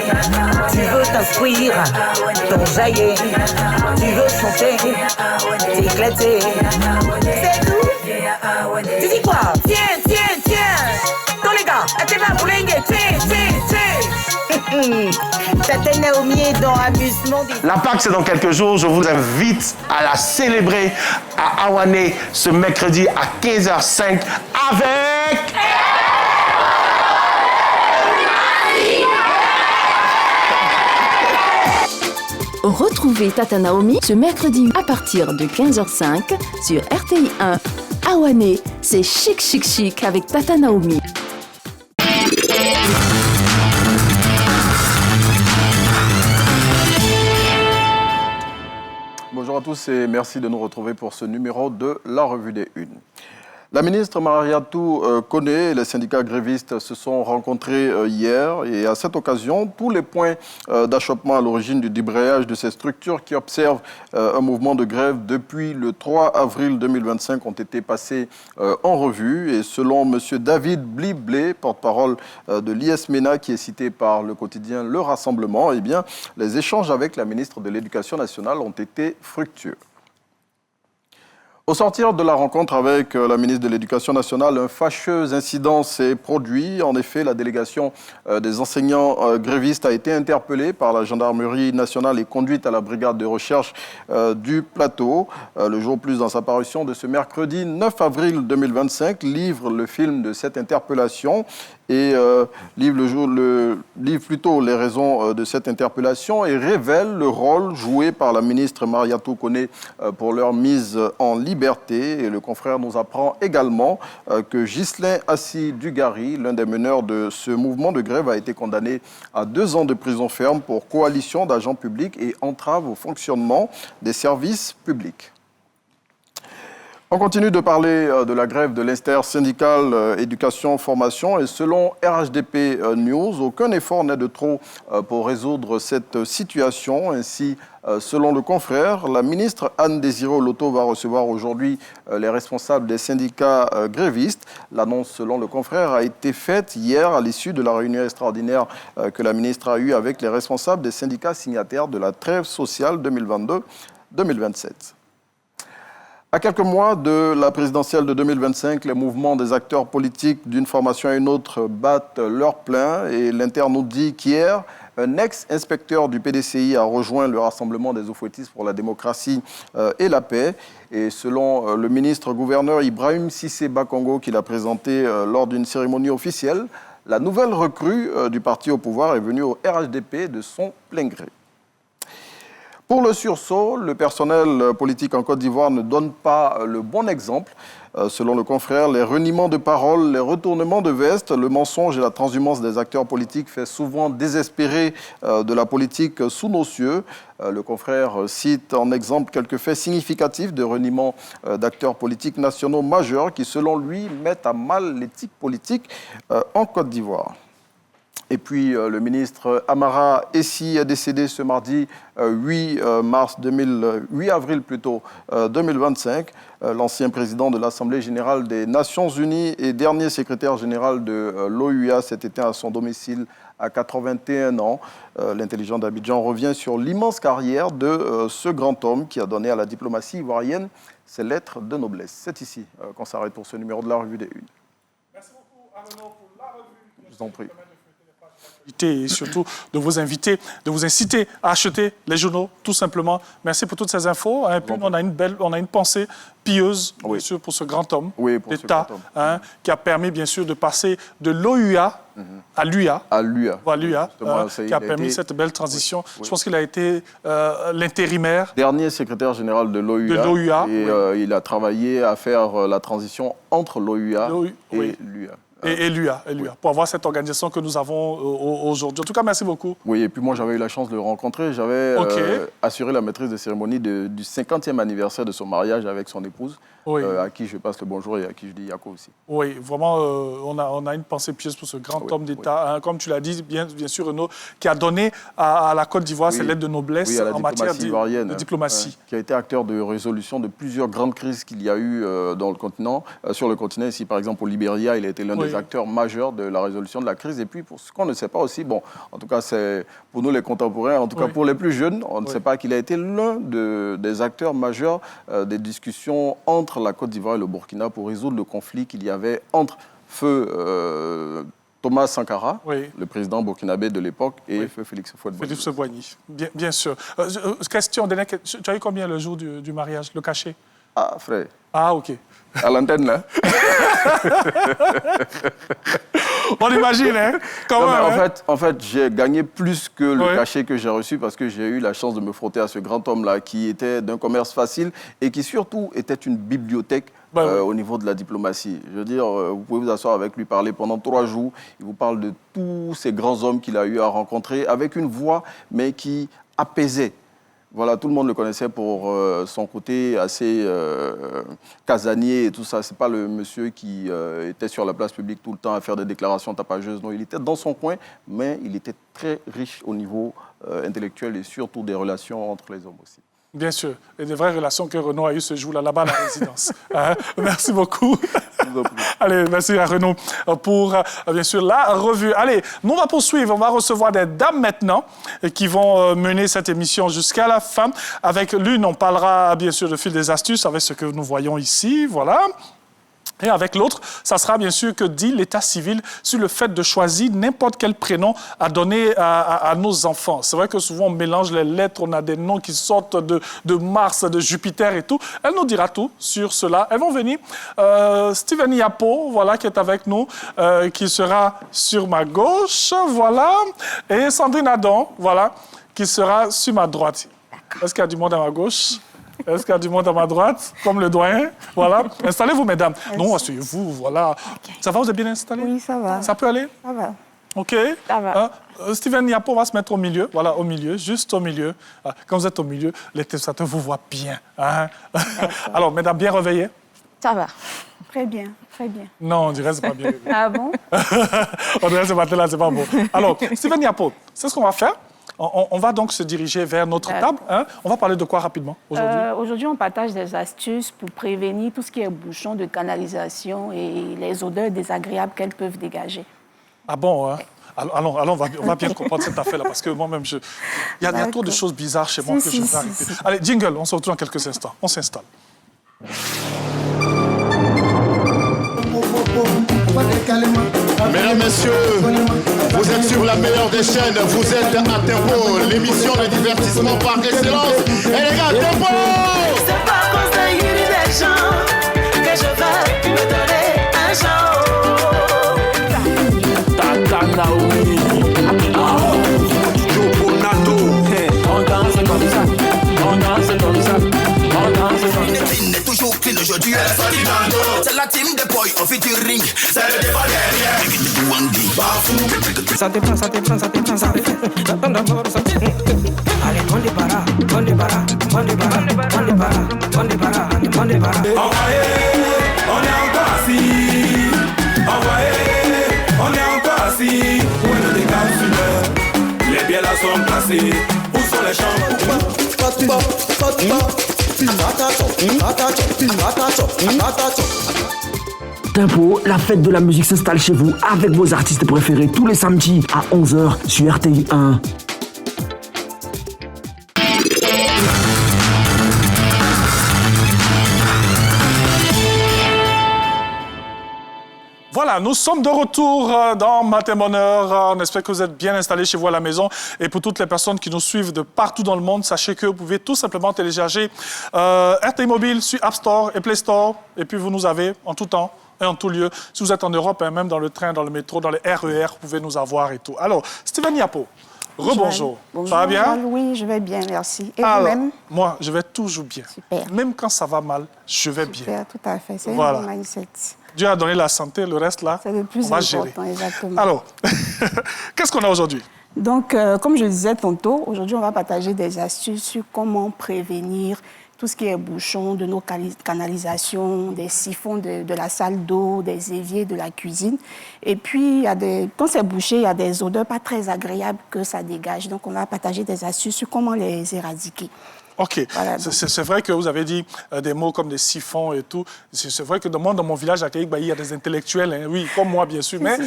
tu veux t'instruire, t'enjailler, tu veux chanter, t'éclater. C'est tout. Tu dis quoi? Tiens. Tous les gars, t'es là pour les Tata Naomi est dans Amusement. La Pâque, c'est dans quelques jours. Je vous invite à la célébrer à Awané ce mercredi à 15h05 avec... Retrouvez Tata Naomi ce mercredi à partir de 15h05 sur RTI 1. Awané, c'est chic avec Tata Naomi. Bonjour à tous et merci de nous retrouver pour ce numéro de la Revue des Unes. La ministre Mariatou Kone et les syndicats grévistes se sont rencontrés hier et à cette occasion, tous les points d'achoppement à l'origine du débrayage de ces structures qui observent un mouvement de grève depuis le 3 avril 2025 ont été passés en revue. Et selon M. David Bliblé, porte-parole de l'IS-MENA qui est cité par le quotidien Le Rassemblement, eh bien, les échanges avec la ministre de l'Éducation nationale ont été fructueux. Au sortir de la rencontre avec la ministre de l'Éducation nationale, un fâcheux incident s'est produit. En effet, la délégation des enseignants grévistes a été interpellée par la gendarmerie nationale et conduite à la brigade de recherche du plateau. Le jour plus, dans sa parution de ce mercredi 9 avril 2025, livre le film de cette interpellation et livre plutôt les raisons de cette interpellation et révèle le rôle joué par la ministre Mariatou Kone pour leur mise en liberté. Et le confrère nous apprend également que Ghislain Assi Dugarry, l'un des meneurs de ce mouvement de grève, a été condamné à 2 ans de prison ferme pour coalition d'agents publics et entrave au fonctionnement des services publics. On continue de parler de la grève de l'intersyndicale éducation-formation et selon RHDP News, aucun effort n'est de trop pour résoudre cette situation. Ainsi, selon le confrère, la ministre Anne-Désirée Oloto va recevoir aujourd'hui les responsables des syndicats grévistes. L'annonce, selon le confrère, a été faite hier à l'issue de la réunion extraordinaire que la ministre a eue avec les responsables des syndicats signataires de la trêve sociale 2022-2027. À quelques mois de la présidentielle de 2025, les mouvements des acteurs politiques d'une formation à une autre battent leur plein et l'Inter nous dit qu'hier, un ex-inspecteur du PDCI a rejoint le Rassemblement des Oufouettistes pour la démocratie et la paix. Et selon le ministre-gouverneur Ibrahim Cissé Bakongo, qu'il a présenté lors d'une cérémonie officielle, la nouvelle recrue du parti au pouvoir est venue au RHDP de son plein gré. Pour le sursaut, le personnel politique en Côte d'Ivoire ne donne pas le bon exemple. Selon le confrère, les reniements de parole, les retournements de veste, le mensonge et la transhumance des acteurs politiques fait souvent désespérer de la politique sous nos cieux. Le confrère cite en exemple quelques faits significatifs de reniements d'acteurs politiques nationaux majeurs qui, selon lui, mettent à mal l'éthique politique en Côte d'Ivoire. Et puis, le ministre Amara Essi est décédé ce mardi 8 avril 2025. L'ancien président de l'Assemblée générale des Nations unies et dernier secrétaire général de l'OUA s'est éteint à son domicile à 81 ans. L'intelligent d'Abidjan revient sur l'immense carrière de ce grand homme qui a donné à la diplomatie ivoirienne ses lettres de noblesse. C'est ici qu'on s'arrête pour ce numéro de la Revue des Unes. Merci beaucoup, Arnaud, pour la revue. Je vous en prie. Et surtout de vous inviter, de vous inciter à acheter les journaux, tout simplement. Merci pour toutes ces infos. Et puis, on a une pensée pieuse, bien sûr, pour ce grand homme d'État, qui a permis, bien sûr, de passer de l'OUA à l'UA. Qui a permis cette belle transition. Je pense qu'il a été l'intérimaire. Dernier secrétaire général de l'OUA. Et il a travaillé à faire la transition entre l'OUA et l'UA. Et l'UA, pour avoir cette organisation que nous avons aujourd'hui. En tout cas, merci beaucoup. Oui, et puis moi, j'avais eu la chance de le rencontrer. J'avais assuré la maîtrise de cérémonie du 50e anniversaire de son mariage avec son épouse, à qui je passe le bonjour et à qui je dis Yako aussi. Oui, vraiment, on a une pensée pieuse pour ce grand homme d'État. Hein, comme tu l'as dit, bien sûr, Renaud, qui a donné à la Côte d'Ivoire ses lettres de noblesse en matière de diplomatie. Qui a été acteur de résolution de plusieurs grandes crises qu'il y a eu dans le continent. Sur le continent, ici, par exemple, au Libéria, il a été l'un des acteurs majeurs de la résolution de la crise. Et puis, pour ce qu'on ne sait pas aussi, bon, en tout cas, c'est pour nous les contemporains, en tout cas pour les plus jeunes, on ne sait pas qu'il a été l'un des acteurs majeurs des discussions entre la Côte d'Ivoire et le Burkina pour résoudre le conflit qu'il y avait entre feu Thomas Sankara, le président burkinabé de l'époque, et feu Félix Houphouët-Boigny. Félix Houphouët-Boigny, bien sûr. Question, tu as eu combien le jour du mariage, le cachet? Ah, frère. Ah, OK. À l'antenne, là. On imagine, hein? Quand même, en fait, j'ai gagné plus que le cachet que j'ai reçu parce que j'ai eu la chance de me frotter à ce grand homme-là qui était d'un commerce facile et qui surtout était une bibliothèque au niveau de la diplomatie. Je veux dire, vous pouvez vous asseoir avec lui, parler pendant 3 jours. Il vous parle de tous ces grands hommes qu'il a eu à rencontrer avec une voix, mais qui apaisait. Voilà, tout le monde le connaissait pour son côté assez casanier et tout ça. C'est pas le monsieur qui était sur la place publique tout le temps à faire des déclarations tapageuses. Non, il était dans son coin, mais il était très riche au niveau intellectuel et surtout des relations entre les hommes aussi. Bien sûr, et des vraies relations que Renaud a eues ce jour-là, là-bas à la résidence. Merci beaucoup. Allez, merci à Renaud pour, bien sûr, la revue. Allez, nous, on va poursuivre. On va recevoir des dames maintenant qui vont mener cette émission jusqu'à la fin. Avec l'une, on parlera, bien sûr, de fil des astuces, avec ce que nous voyons ici, voilà. Et avec l'autre, ça sera bien sûr que dit l'état civil sur le fait de choisir n'importe quel prénom à donner à nos enfants. C'est vrai que souvent on mélange les lettres, on a des noms qui sortent de Mars, de Jupiter et tout. Elle nous dira tout sur cela. Elles vont venir. Steven Yapo, voilà, qui est avec nous, qui sera sur ma gauche, voilà. Et Sandrine Adon, voilà, qui sera sur ma droite. Est-ce qu'il y a du monde à ma gauche? Est-ce qu'il y a du monde à ma droite, comme le doyen? Voilà. Installez-vous, mesdames. Merci. Non, asseyez-vous, voilà. Okay. Ça va, vous êtes bien installés? Oui, ça va. Ça peut aller? Ça va. OK. Ça va. Steven Yapo va se mettre au milieu. Voilà, au milieu, juste au milieu. Quand vous êtes au milieu, les téléspectateurs vous voient bien. Hein? Alors, mesdames, bien réveillées? Ça va. Très bien, très bien. Non, on dirait que c'est pas bien. Ah bon? On dirait que ce matin-là, c'est pas bon. Alors, Steven Yapo, c'est ce qu'on va faire. On va donc se diriger vers notre table. Hein? On va parler de quoi rapidement aujourd'hui? Aujourd'hui, on partage des astuces pour prévenir tout ce qui est bouchons de canalisation et les odeurs désagréables qu'elles peuvent dégager. Ah bon, hein? Allons, on va bien comprendre cette affaire-là, parce que moi-même, il y a trop de choses bizarres chez moi que je vais arrêter. Allez, jingle, on se retrouve dans quelques instants. On s'installe. Mesdames, Messieurs, vous êtes sur la meilleure des chaînes, vous êtes à Tempo, l'émission de divertissement par excellence. Et les gars, Tempo! C'est pas cause de Yuri des gens que je veux me donner un show. Tata Naomi, Jobonato, on danse comme ça, on danse comme ça, on danse comme ça. Est toujours clean aujourd'hui, c'est la team de boy en featuring. C'est le débat derrière. Ça te prend, ça te prend, ça te prend, ça te prend. Allez, on débarra, on débarra, on débarra, on débarra, on débarra, on débarra. Envoyez, on est encore assis. Envoyez, on est encore assis. Où est le décapsuleur? Les biens là sont placés. Où sont les chambres? Tempo, la fête de la musique s'installe chez vous avec vos artistes préférés tous les samedis à 11h sur RTI 1. Voilà, nous sommes de retour dans Matin Bonheur. On espère que vous êtes bien installés chez vous à la maison. Et pour toutes les personnes qui nous suivent de partout dans le monde, sachez que vous pouvez tout simplement télécharger RTI Mobile sur App Store et Play Store. Et puis vous nous avez en tout temps et en tout lieu. Si vous êtes en Europe, hein, même dans le train, dans le métro, dans les RER, vous pouvez nous avoir et tout. Alors, Steven Yapo, rebonjour. Bonjour. Ça va bien? Oui, je vais bien, merci. Et alors, vous-même? Moi, je vais toujours bien. Super. Même quand ça va mal, je vais bien. Super, tout à fait. C'est voilà. un bon mindset. Dieu a donné la santé, le reste là, C'est le plus on va important, gérer. exactement. Alors, qu'est-ce qu'on a aujourd'hui? Donc, comme je le disais tantôt, aujourd'hui, on va partager des astuces sur comment prévenir tout ce qui est bouchon de nos canalisations, des siphons de la salle d'eau, des éviers de la cuisine. Et puis, quand c'est bouché, il y a des odeurs pas très agréables que ça dégage. Donc, on va partager des astuces sur comment les éradiquer. OK. Voilà, C'est vrai que vous avez dit des mots comme des siphons et tout. C'est vrai que dans mon village à Kaïk, il y a des intellectuels, hein, oui, comme moi, bien sûr, mais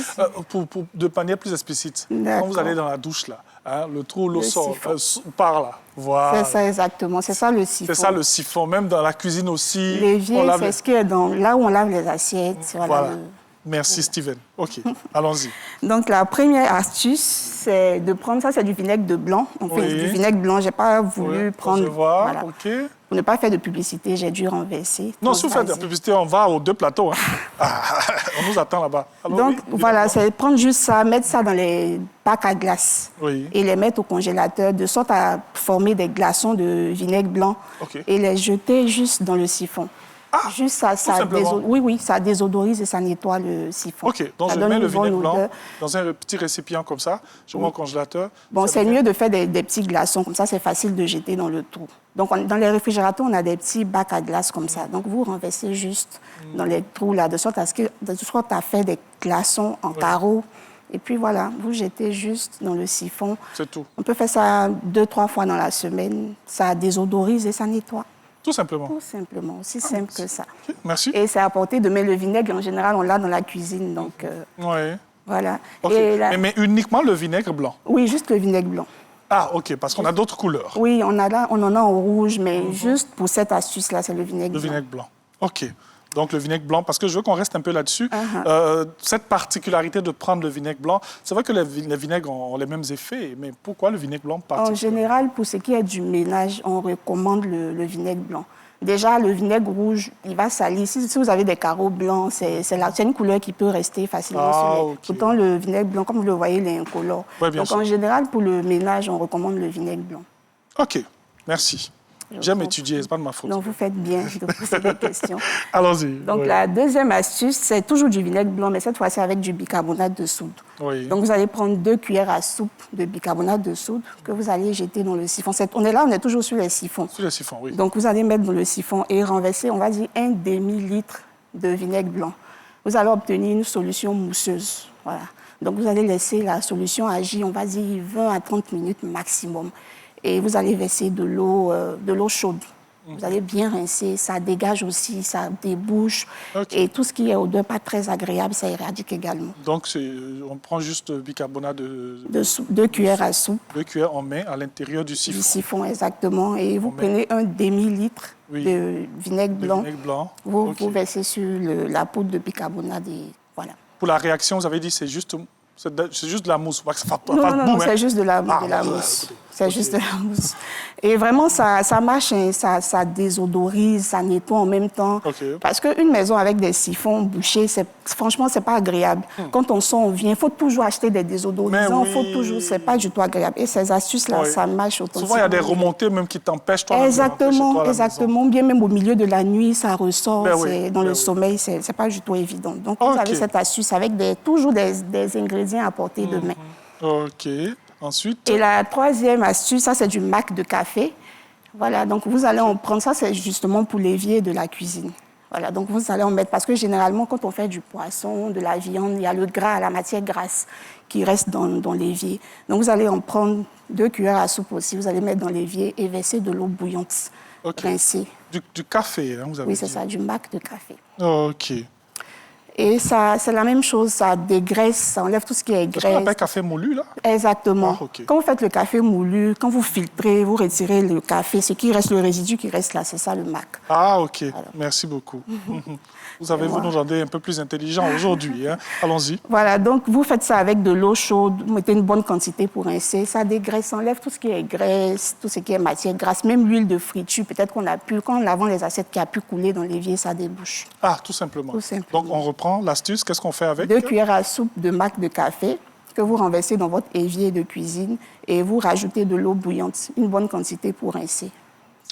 de manière plus explicite. Quand vous allez dans la douche, là, hein, le trou où l'eau sort, par là. Voilà. C'est ça, exactement. C'est ça, le siphon. C'est ça, le siphon. Même dans la cuisine aussi. L'évier, c'est ce qui est là où on lave les assiettes. Voilà. Merci, Steven. OK, allons-y. Donc, la première astuce, c'est de prendre ça, c'est du vinaigre de blanc. On fait du vinaigre blanc. Je n'ai pas voulu prendre... Voilà. OK. Pour ne pas faire de publicité, j'ai dû renverser. Non, si vous faites de la publicité, on va aux 2 plateaux. Hein. On nous attend là-bas. Donc, voilà, c'est prendre juste ça, mettre ça dans les bacs à glace et les mettre au congélateur de sorte à former des glaçons de vinaigre blanc et les jeter juste dans le siphon. Ah, juste ça ça désodorise et ça nettoie le siphon. OK, donc je mets le vinaigre blanc dans un petit récipient comme ça, je mets au congélateur. Bon, c'est mieux de faire des petits glaçons, comme ça c'est facile de jeter dans le trou. Donc dans les réfrigérateurs, on a des petits bacs à glace comme ça. Donc vous renversez juste dans les trous là, de sorte à faire des glaçons en carreaux. Et puis voilà, vous jetez juste dans le siphon. C'est tout. On peut faire ça 2-3 fois dans la semaine. Ça désodorise et ça nettoie. Tout simplement. Tout simplement, aussi simple que ça. Okay, merci. Et c'est à portée de mettre le vinaigre. En général, on l'a dans la cuisine, donc voilà. Okay. Et mais uniquement le vinaigre blanc? Oui, juste le vinaigre blanc. Ah, OK, parce qu'on a d'autres couleurs. Oui, on en a en rouge, mais juste pour cette astuce-là, c'est le vinaigre blanc. Le vinaigre blanc, OK. Donc, le vinaigre blanc, parce que je veux qu'on reste un peu là-dessus. Cette particularité de prendre le vinaigre blanc, c'est vrai que les vinaigres ont les mêmes effets, mais pourquoi le vinaigre blanc particulièrement? En général, pour ce qui est du ménage, on recommande le vinaigre blanc. Déjà, le vinaigre rouge, il va salir. Si vous avez des carreaux blancs, c'est une couleur qui peut rester facilement sur les... Pourtant, le vinaigre blanc, comme vous le voyez, il est incolore. Ouais, donc, sûr. En général, pour le ménage, on recommande le vinaigre blanc. OK, merci. J'aime étudier, c'est pas de ma faute. Donc, vous faites bien de poser des questions. Allons-y. Donc, la deuxième astuce, c'est toujours du vinaigre blanc, mais cette fois-ci avec du bicarbonate de soude. Donc, vous allez prendre 2 cuillères à soupe de bicarbonate de soude que vous allez jeter dans le siphon. On est toujours sur les siphons. Sur les siphons, oui. Donc, vous allez mettre dans le siphon et renverser, on va dire, 1 demi-litre de vinaigre blanc. Vous allez obtenir une solution mousseuse. Voilà. Donc, vous allez laisser la solution agir, on va dire, 20 à 30 minutes maximum. Et vous allez verser de l'eau chaude. Vous allez bien rincer, ça dégage aussi, ça débouche. Et tout ce qui est odeur pas très agréable, ça éradique également. Donc, on prend juste bicarbonate de 2 cuillères à soupe. 2 cuillères, on met à l'intérieur du siphon. Du siphon, exactement. Et vous prenez 1 demi-litre de vinaigre blanc. Vous versez sur la poudre de bicarbonate et voilà. Pour la réaction, vous avez dit c'est juste de la mousse. Non, c'est juste de la mousse. C'est juste de la mousse. Et vraiment, ça marche, hein, ça désodorise, ça nettoie en même temps. Parce qu'une maison avec des siphons bouchés, franchement, c'est pas agréable. Quand on sort, on vient, il faut toujours acheter des désodorisants, c'est pas du tout agréable. Et ces astuces-là, ça marche autant. Souvent, il y a des remontées même qui t'empêchent. Exactement. Bien même au milieu de la nuit, ça ressort. Dans le sommeil, c'est pas du tout évident. Donc, vous avez cette astuce avec toujours des ingrédients à portée de main. OK. Ensuite... Et la troisième astuce, ça, c'est du mac de café. Voilà, donc vous allez en prendre. Ça, c'est justement pour l'évier de la cuisine. Voilà, donc vous allez en mettre. Parce que généralement, quand on fait du poisson, de la viande, il y a le gras, la matière grasse qui reste dans l'évier. Donc vous allez en prendre 2 cuillères à soupe aussi. Vous allez mettre dans l'évier et verser de l'eau bouillante. Rincée. Du café, hein, vous avez dit. Oui, c'est ça, du mac de café. OK. Et ça, c'est la même chose, ça dégraisse, ça enlève tout ce qui est graisse. C'est ce qu'on appelle café moulu, là? Exactement. Quand vous faites le café moulu, quand vous filtrez, vous retirez le café, ce qui reste, le résidu qui reste là, c'est ça le mac. Ah, OK. Voilà. Merci beaucoup. Vous nous rendez un peu plus intelligent aujourd'hui. Hein? Allons-y. Voilà, donc vous faites ça avec de l'eau chaude, vous mettez une bonne quantité pour rincer, ça dégraisse, ça enlève tout ce qui est graisse, tout ce qui est matière grasse, même l'huile de friture, peut-être quand on lavant les assiettes qui a pu couler dans l'évier, ça débouche. Ah, tout simplement. Donc on reprend l'astuce, qu'est-ce qu'on fait avec? 2 cuillères à soupe de mac de café que vous renversez dans votre évier de cuisine et vous rajoutez de l'eau bouillante, une bonne quantité pour rincer.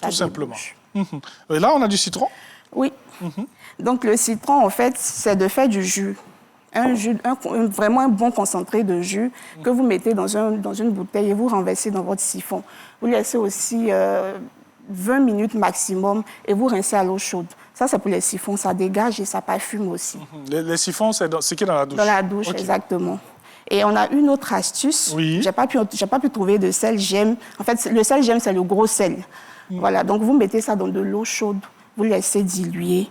Tout simplement. Et là, on a du citron? Oui. Donc, le citron, en fait, c'est de faire du jus. Vraiment un bon concentré de jus que vous mettez dans une bouteille et vous renversez dans votre siphon. Vous laissez aussi 20 minutes maximum et vous rincez à l'eau chaude. Ça, c'est pour les siphons. Ça dégage et ça parfume aussi. Les siphons, c'est ce qui est dans la douche? Dans la douche, okay. Exactement. Et on a une autre astuce. Oui. J'ai pas pu trouver de sel gemme. En fait, le sel gemme, c'est le gros sel. Voilà, donc vous mettez ça dans de l'eau chaude, vous laissez diluer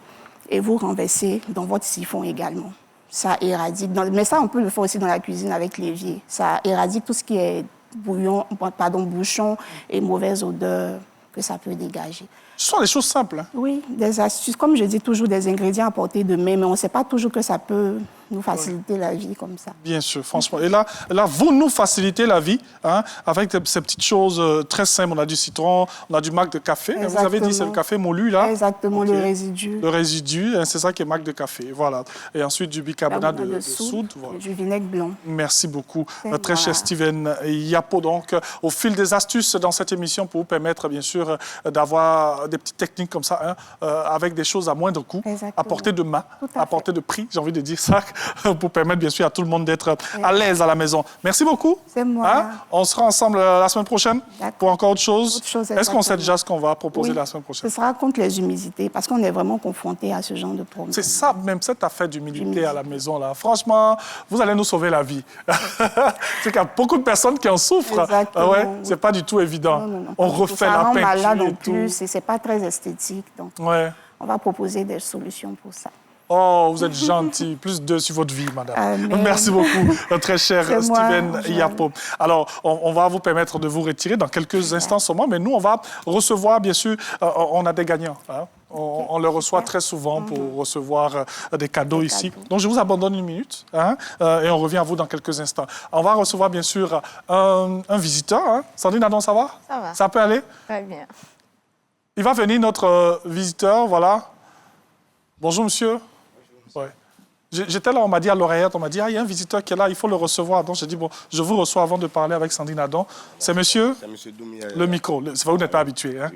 et vous renversez dans votre siphon également. Ça éradique. Mais ça, on peut le faire aussi dans la cuisine avec l'évier. Ça éradique tout ce qui est bouchon et mauvaise odeur que ça peut dégager. Ce sont des choses simples. Hein? Oui, des astuces. Comme je dis toujours, des ingrédients à portée de main, mais on ne sait pas toujours que ça peut nous faciliter la vie comme ça. Bien sûr, franchement. Et là, vous nous facilitez la vie hein, avec ces petites choses très simples. On a du citron, on a du marc de café. Exactement. Vous avez dit c'est le café moulu, là? Exactement, okay. Le résidu. Le résidu, hein, c'est ça qui est marc de café. Voilà. Et ensuite, du bicarbonate de soude. Voilà. Et du vinaigre blanc. Merci beaucoup. Très cher Steven Yapo. Donc, au fil des astuces dans cette émission pour vous permettre, bien sûr, d'avoir des petites techniques comme ça, hein, avec des choses à moindre coût, à portée de main, à portée de prix, j'ai envie de dire ça, pour permettre bien sûr à tout le monde d'être à l'aise à la maison. Merci beaucoup. C'est moi. Hein? On sera ensemble la semaine prochaine pour encore autre chose. Est-ce qu'on sait déjà ce qu'on va proposer la semaine prochaine? Ce sera contre les humidités, parce qu'on est vraiment confronté à ce genre de problème. C'est ça, même cette affaire d'humidité à la maison, là. Franchement, vous allez nous sauver la vie. C'est qu'il y a beaucoup de personnes qui en souffrent. Exactement. Ouais, c'est pas du tout évident. Non. On refait la peinture malade en et tout. plus, et c'est pas très esthétique. Donc, on va proposer des solutions pour ça. Oh, vous êtes gentil. Plus de sur votre vie, madame. Amen. Merci beaucoup, très cher Steven Yapo. Alors, on va vous permettre de vous retirer dans quelques instants seulement, mais nous, on va recevoir, bien sûr, on a des gagnants. Hein? On le reçoit très souvent pour recevoir des cadeaux ici. Donc, je vous abandonne une minute hein, et on revient à vous dans quelques instants. On va recevoir, bien sûr, un visiteur. Hein. Sandrine Adon, ça va? Ça va. Ça peut aller? Très bien. Il va venir, notre visiteur, voilà. Bonjour, monsieur. Ouais. J'étais là, on m'a dit à l'oreillette, on m'a dit, il y a un visiteur qui est là, il faut le recevoir. Donc, j'ai dit, bon, je vous reçois avant de parler avec Sandrine Adon. C'est monsieur? C'est monsieur Doumia. Le micro. C'est vrai, vous n'êtes pas habitué. Hein?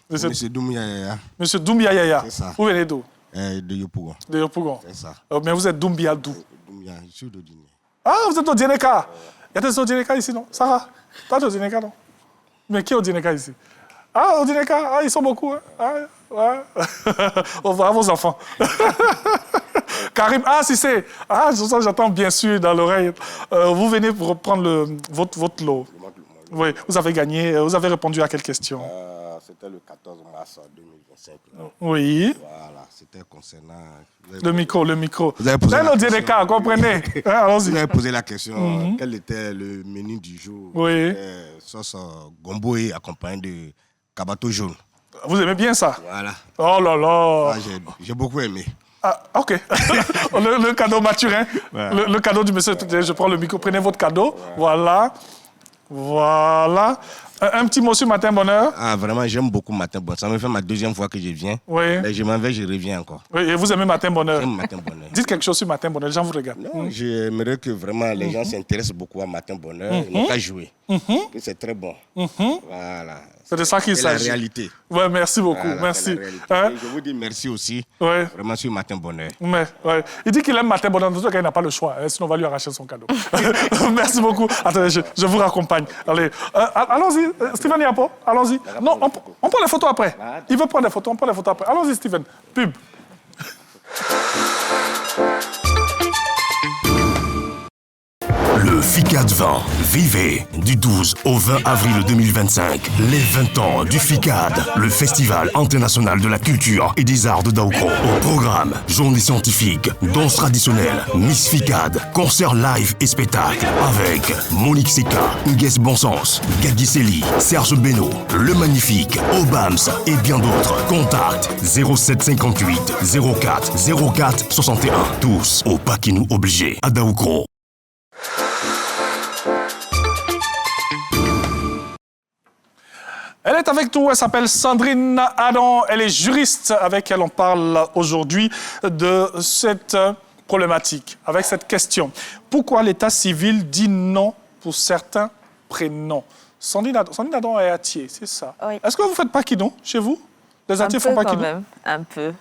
Monsieur Doumia Yaya. Monsieur Doumia Yaya. C'est ça. Vous venez d'où? De Yopougon. De Yopougon. C'est ça. Mais vous êtes Doumbia d'où? Doumia, je suis d'Odiné. Ah, vous êtes d'Odinéka. Il y a des Odinéka ici, non? Sarah? Pas d'Odinéka, non? Mais qui est Odinéka ici? Ah, Odinéka, ils sont beaucoup. Hein? Ah, ouais. Au revoir, vos enfants. Karim, si c'est. Ça, j'entends bien sûr dans l'oreille. Vous venez pour reprendre votre lot. Oui, vous avez gagné. Vous avez répondu à quelle question? C'était le 14 mars 2025. Oui. Voilà, c'était concernant... Le micro. Vous avez posé la question. Comprenez. Allons-y. Vous avez posé la question, quel était le menu du jour? Oui. Sauce gomboé accompagné de cabato jaune. Vous aimez bien ça? Voilà. Oh là là. J'ai beaucoup aimé. Ah, OK. le cadeau Mathurin, le cadeau du monsieur. Je prends le micro. Prenez votre cadeau. Ouais. Voilà. Un petit mot sur Matin Bonheur. Vraiment, j'aime beaucoup Matin Bonheur. Ça me fait ma deuxième fois que je viens. Oui. Et je m'en vais, je reviens encore. Oui, et vous aimez Matin Bonheur? J'aime Matin Bonheur. Dites quelque chose sur Matin Bonheur, les gens vous regardent. Non, j'aimerais que vraiment les gens s'intéressent beaucoup à Matin Bonheur. Ils n'ont qu'à jouer. C'est très bon. Voilà. C'est de ça qu'il s'agit. C'est la réalité. Oui, merci beaucoup. Voilà, merci. Je vous dis merci aussi. Vraiment sur Matin Bonheur. Il dit qu'il aime Matin Bonheur, d'autant qu'il n'a pas le choix. Sinon, on va lui arracher son cadeau. Merci beaucoup. Attendez, je vous raccompagne. Allez, allons-y, Steven Yapo. Allons-y. Non, on prend les photos après. Il veut prendre les photos, on prend les photos après. Allons-y, Steven. Pub. Le FICAD 20. Vivez du 12 au 20 avril 2025. Les 20 ans du FICAD, le Festival international de la culture et des arts de Daoukro. Au programme, journée scientifique, danse traditionnelle, Miss FICAD, concert live et spectacle. Avec Monique Seka, Nguès Bonsens, Gagiseli, Serge Beno, Le Magnifique, Obams et bien d'autres. Contact 0758 04 04 61. Tous au Pakinou obligé à Daoukro. Elle est avec nous, elle s'appelle Sandrine Adon, elle est juriste avec elle on parle aujourd'hui de cette problématique, avec cette question. Pourquoi l'état civil dit non pour certains prénoms? Sandrine Adon est Atier, c'est ça. Oui. Est-ce que vous ne faites pas Pakinou chez vous? Les Atiers font Pakinou? Un peu quand même, un peu.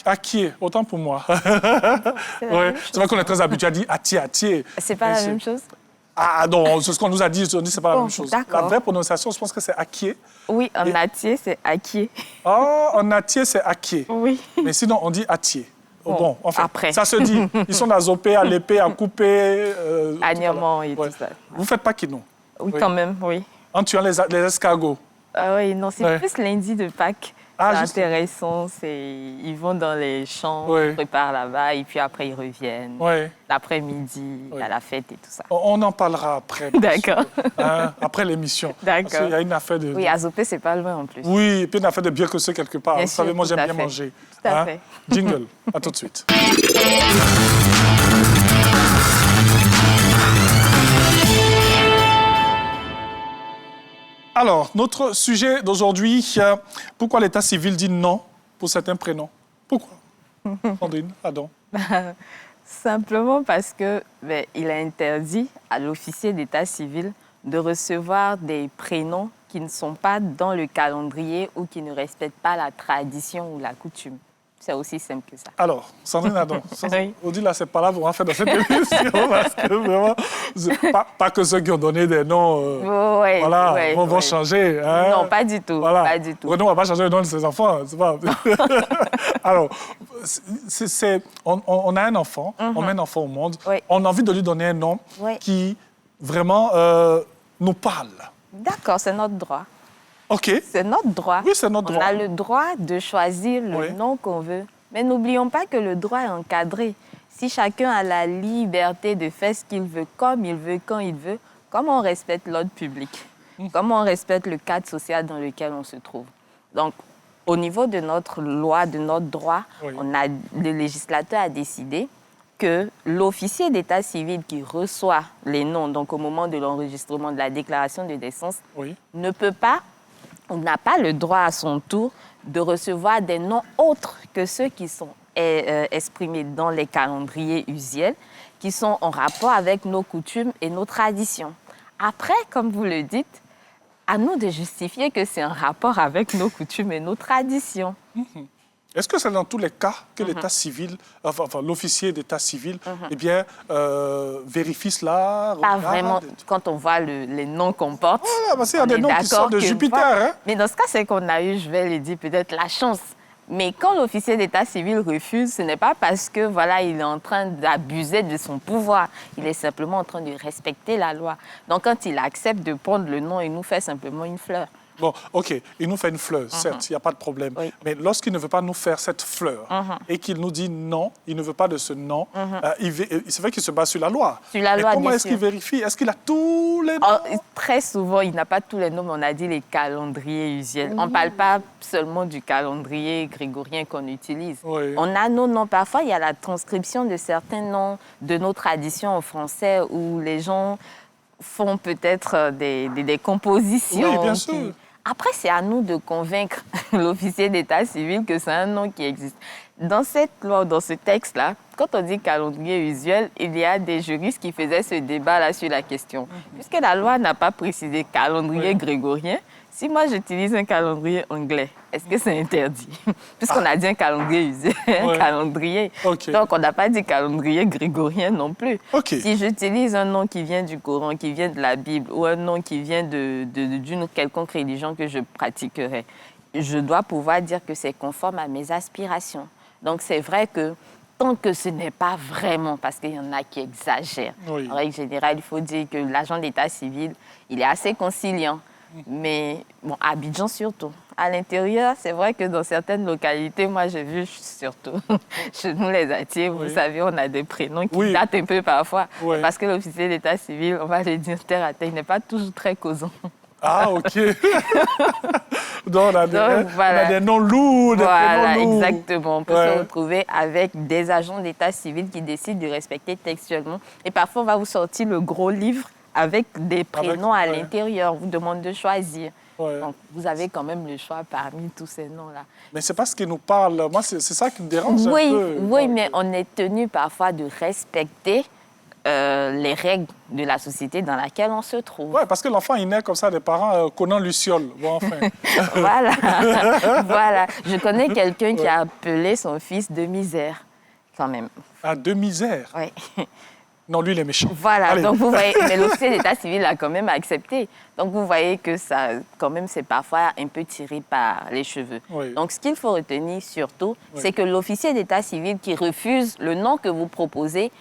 Akié, autant pour moi. Ouais. C'est vrai qu'on est très habitué à dire Atié. C'est pas la même chose? Ah non, c'est ce qu'on nous a dit, c'est pas la même chose. D'accord. La vraie prononciation, je pense que c'est Akié. Oui, en atié, c'est Akié. Oh, en Atié, c'est Akié. Oui. Mais sinon, on dit Atié. Bon, enfin, après. ça se dit. Ils sont azopés, à l'épée, à couper. À Niamant et tout ça. Vous faites pas Kino? Oui, quand même, oui. En tuant les escargots? Oui, non, c'est plus lundi de Pâques. Ah, c'est intéressant. Ils vont dans les champs, ils préparent là-bas et puis après ils reviennent. L'après-midi, il y a la fête et tout ça. On en parlera après. D'accord. Après l'émission. D'accord. Parce qu'il y a une affaire de... Oui, Azopé, c'est pas loin en plus. Oui, et puis une affaire de bien que c'est quelque part. Bien Vous savez, sûr, moi j'aime tout à bien fait. manger. Tout à fait. Jingle, à tout de suite. Alors, notre sujet d'aujourd'hui, pourquoi l'état civil dit non pour certains prénoms? Pourquoi? Sandrine, Adam. Simplement parce que il a interdit à l'officier d'état civil de recevoir des prénoms qui ne sont pas dans le calendrier ou qui ne respectent pas la tradition ou la coutume. C'est aussi simple que ça. Alors, Sandrine Adam, Oui. on dit là, c'est pas là pour en faire dans cette émission, parce que vraiment, pas que ceux qui ont donné des noms vont changer. Hein? Non, pas du tout. Voilà. Pas du tout. Renaud ne va pas changer le nom de ses enfants. C'est pas... Alors, on a un enfant, on met un enfant au monde, on a envie de lui donner un nom qui vraiment nous parle. D'accord, c'est notre droit. OK. C'est notre droit. Oui, c'est notre droit. On a le droit de choisir le nom qu'on veut. Mais n'oublions pas que le droit est encadré. Si chacun a la liberté de faire ce qu'il veut, comme il veut, quand il veut, comment on respecte l'ordre public? Comment on respecte le cadre social dans lequel on se trouve? Donc, au niveau de notre loi, de notre droit, le législateur a décidé que l'officier d'état civil qui reçoit les noms, donc au moment de l'enregistrement de la déclaration de naissance, ne peut pas, on n'a pas le droit à son tour de recevoir des noms autres que ceux qui sont exprimés dans les calendriers usuels, qui sont en rapport avec nos coutumes et nos traditions. Après, comme vous le dites, à nous de justifier que c'est en rapport avec nos coutumes et nos traditions. Est-ce que c'est dans tous les cas que l'état civil, enfin l'officier d'état civil, vérifie cela? Pas vraiment. Quand on voit les noms qu'on porte, parce qu'il y a des noms qui sortent de Jupiter. Hein? Mais dans ce cas, c'est qu'on a eu, je vais le dire, peut-être la chance. Mais quand l'officier d'état civil refuse, ce n'est pas parce que il est en train d'abuser de son pouvoir. Il est simplement en train de respecter la loi. Donc quand il accepte de prendre le nom, il nous fait simplement une fleur. Bon, OK, il nous fait une fleur, certes, il n'y a pas de problème. Mais lorsqu'il ne veut pas nous faire cette fleur et qu'il nous dit non, il ne veut pas de ce non, c'est vrai qu'il se base sur la loi. Sur la loi, comment est-ce qu'il vérifie? Est-ce qu'il a tous les noms? Très souvent, il n'a pas tous les noms, mais on a dit les calendriers usuels. On ne parle pas seulement du calendrier grégorien qu'on utilise. On a nos noms. Parfois, il y a la transcription de certains noms de nos traditions en français où les gens font peut-être des compositions. Oui, bien sûr. Après, c'est à nous de convaincre l'officier d'état civil que c'est un nom qui existe. Dans cette loi, dans ce texte-là, quand on dit calendrier usuel, il y a des juristes qui faisaient ce débat-là sur la question. Puisque la loi n'a pas précisé calendrier grégorien, si moi j'utilise un calendrier anglais, est-ce que c'est interdit? Puisqu'on a dit un calendrier usuel, un calendrier. Donc on n'a pas dit calendrier grégorien non plus. Si j'utilise un nom qui vient du Coran, qui vient de la Bible, ou un nom qui vient d'une quelconque religion que je pratiquerai, je dois pouvoir dire que c'est conforme à mes aspirations. Donc c'est vrai que tant que ce n'est pas vraiment, parce qu'il y en a qui exagèrent. En règle générale, il faut dire que l'agent d'état civil, il est assez conciliant. Mais bon, à Abidjan surtout. À l'intérieur, c'est vrai que dans certaines localités, moi j'ai vu surtout chez nous les Atiers, vous savez, on a des prénoms qui datent un peu parfois. Parce que l'officier d'état civil, on va le dire terre à terre, il n'est pas toujours très causant. Ah, OK. Donc, on a des noms lourds, des prénoms lourds. Exactement. On peut se retrouver avec des agents d'état civil qui décident de respecter textuellement. Et parfois, on va vous sortir le gros livre avec des prénoms à l'intérieur. On vous demande de choisir. Donc, vous avez quand même le choix parmi tous ces noms-là. Mais c'est pas ce qui nous parle. Moi, c'est ça qui me dérange un peu. Oui, mais on est tenu parfois de respecter les règles de la société dans laquelle on se trouve. Oui, parce que l'enfant, il naît comme ça des parents connant Luciole. Bon, enfin. Voilà. Voilà. Je connais quelqu'un qui a appelé son fils de misère, quand même. Ah, de misère? Oui. Non, lui, il est méchant. Voilà, Allez. donc vous voyez, mais l'officier d'état civil a quand même accepté. Donc vous voyez que ça, quand même, c'est parfois un peu tiré par les cheveux. Oui. Donc ce qu'il faut retenir surtout, c'est que l'officier d'état civil qui refuse le nom que vous proposez,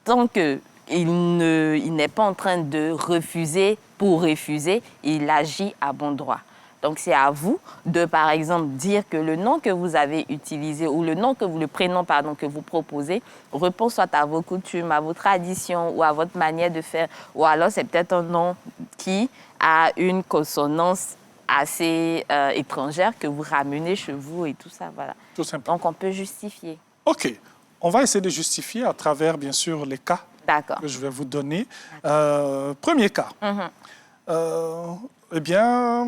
tant qu'il n'est pas en train de refuser pour refuser, il agit à bon droit. Donc, c'est à vous de, par exemple, dire que le nom que vous avez utilisé ou le prénom que vous proposez répond soit à vos coutumes, à vos traditions ou à votre manière de faire. Ou alors, c'est peut-être un nom qui a une consonance assez étrangère que vous ramenez chez vous et tout ça, voilà. Tout simplement. Donc, on peut justifier. OK. On va essayer de justifier à travers, bien sûr, les cas que je vais vous donner. Premier cas. Eh bien,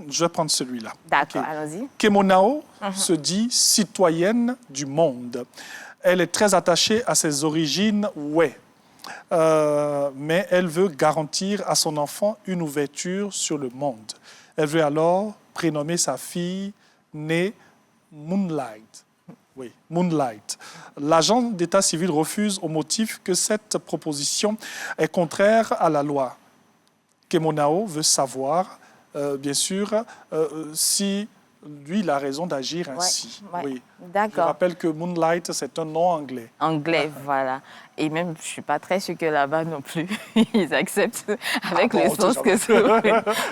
je vais prendre celui-là. D'accord, allons-y. Kemonao se dit citoyenne du monde. Elle est très attachée à ses origines, mais elle veut garantir à son enfant une ouverture sur le monde. Elle veut alors prénommer sa fille née Moonlight. Oui, Moonlight. L'agent d'état civil refuse au motif que cette proposition est contraire à la loi. Kemonao veut savoir, bien sûr, si lui, il a raison d'agir ainsi. Oui. D'accord. Je rappelle que Moonlight, c'est un nom anglais. Anglais, voilà. Et même, je ne suis pas très sûre que là-bas non plus, ils acceptent avec le sens que c'est.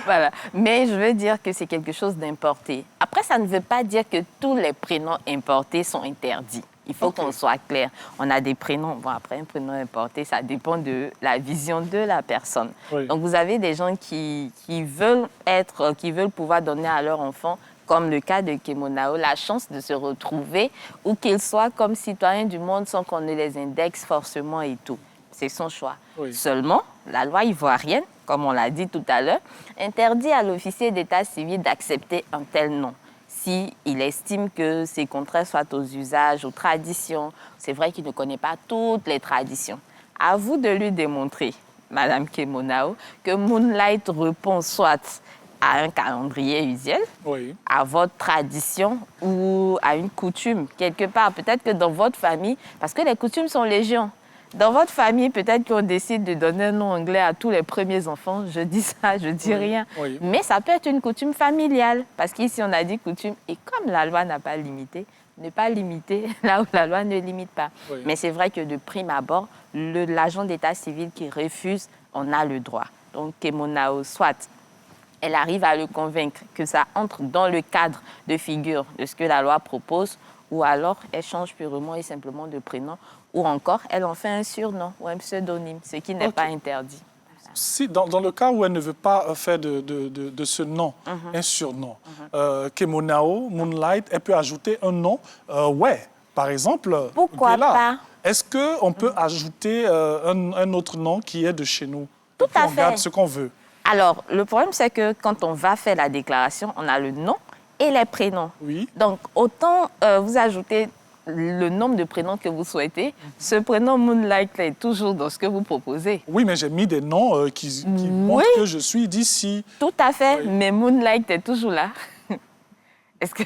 Voilà. Mais je veux dire que c'est quelque chose d'importé. Après, ça ne veut pas dire que tous les prénoms importés sont interdits. Il faut qu'on soit clair. On a des prénoms. Bon, après, un prénom importé, ça dépend de la vision de la personne. Oui. Donc, vous avez des gens qui veulent pouvoir donner à leur enfant, comme le cas de Kemonao, la chance de se retrouver où qu'ils soient comme citoyens du monde sans qu'on ne les indexe forcément et tout. C'est son choix. Oui. Seulement, la loi ivoirienne, comme on l'a dit tout à l'heure, interdit à l'officier d'état civil d'accepter un tel nom. S'il estime que c'est contraire soit aux usages, aux traditions, c'est vrai qu'il ne connaît pas toutes les traditions. À vous de lui démontrer, Madame Kemonao, que Moonlight répond soit à un calendrier usuel, à votre tradition ou à une coutume, quelque part. Peut-être que dans votre famille, parce que les coutumes sont légion, dans votre famille, peut-être qu'on décide de donner un nom anglais à tous les premiers enfants. Je dis ça, je dis rien. Oui. Mais ça peut être une coutume familiale. Parce qu'ici, on a dit coutume. Et comme la loi n'a pas limité, ne pas limiter là où la loi ne limite pas. Oui. Mais c'est vrai que de prime abord, l'agent d'état civil qui refuse, on a le droit. Donc, Kemonao, soit elle arrive à le convaincre que ça entre dans le cadre de figure de ce que la loi propose, ou alors elle change purement et simplement de prénom, ou encore elle en fait un surnom ou un pseudonyme, ce qui n'est pas interdit. Si, dans le cas où elle ne veut pas faire de ce nom un surnom, Kemonao, Moonlight, elle peut ajouter un nom, par exemple. Pourquoi pas? Est-ce qu'on peut ajouter un autre nom qui est de chez nous? Tout à on fait. garde ce qu'on veut. Alors, le problème, c'est que quand on va faire la déclaration, on a le nom et les prénoms. Oui. Donc, autant vous ajoutez le nombre de prénoms que vous souhaitez, ce prénom Moonlight est toujours dans ce que vous proposez. Oui, mais j'ai mis des noms qui montrent que je suis d'ici. Tout à fait, mais Moonlight est toujours là. Est-ce que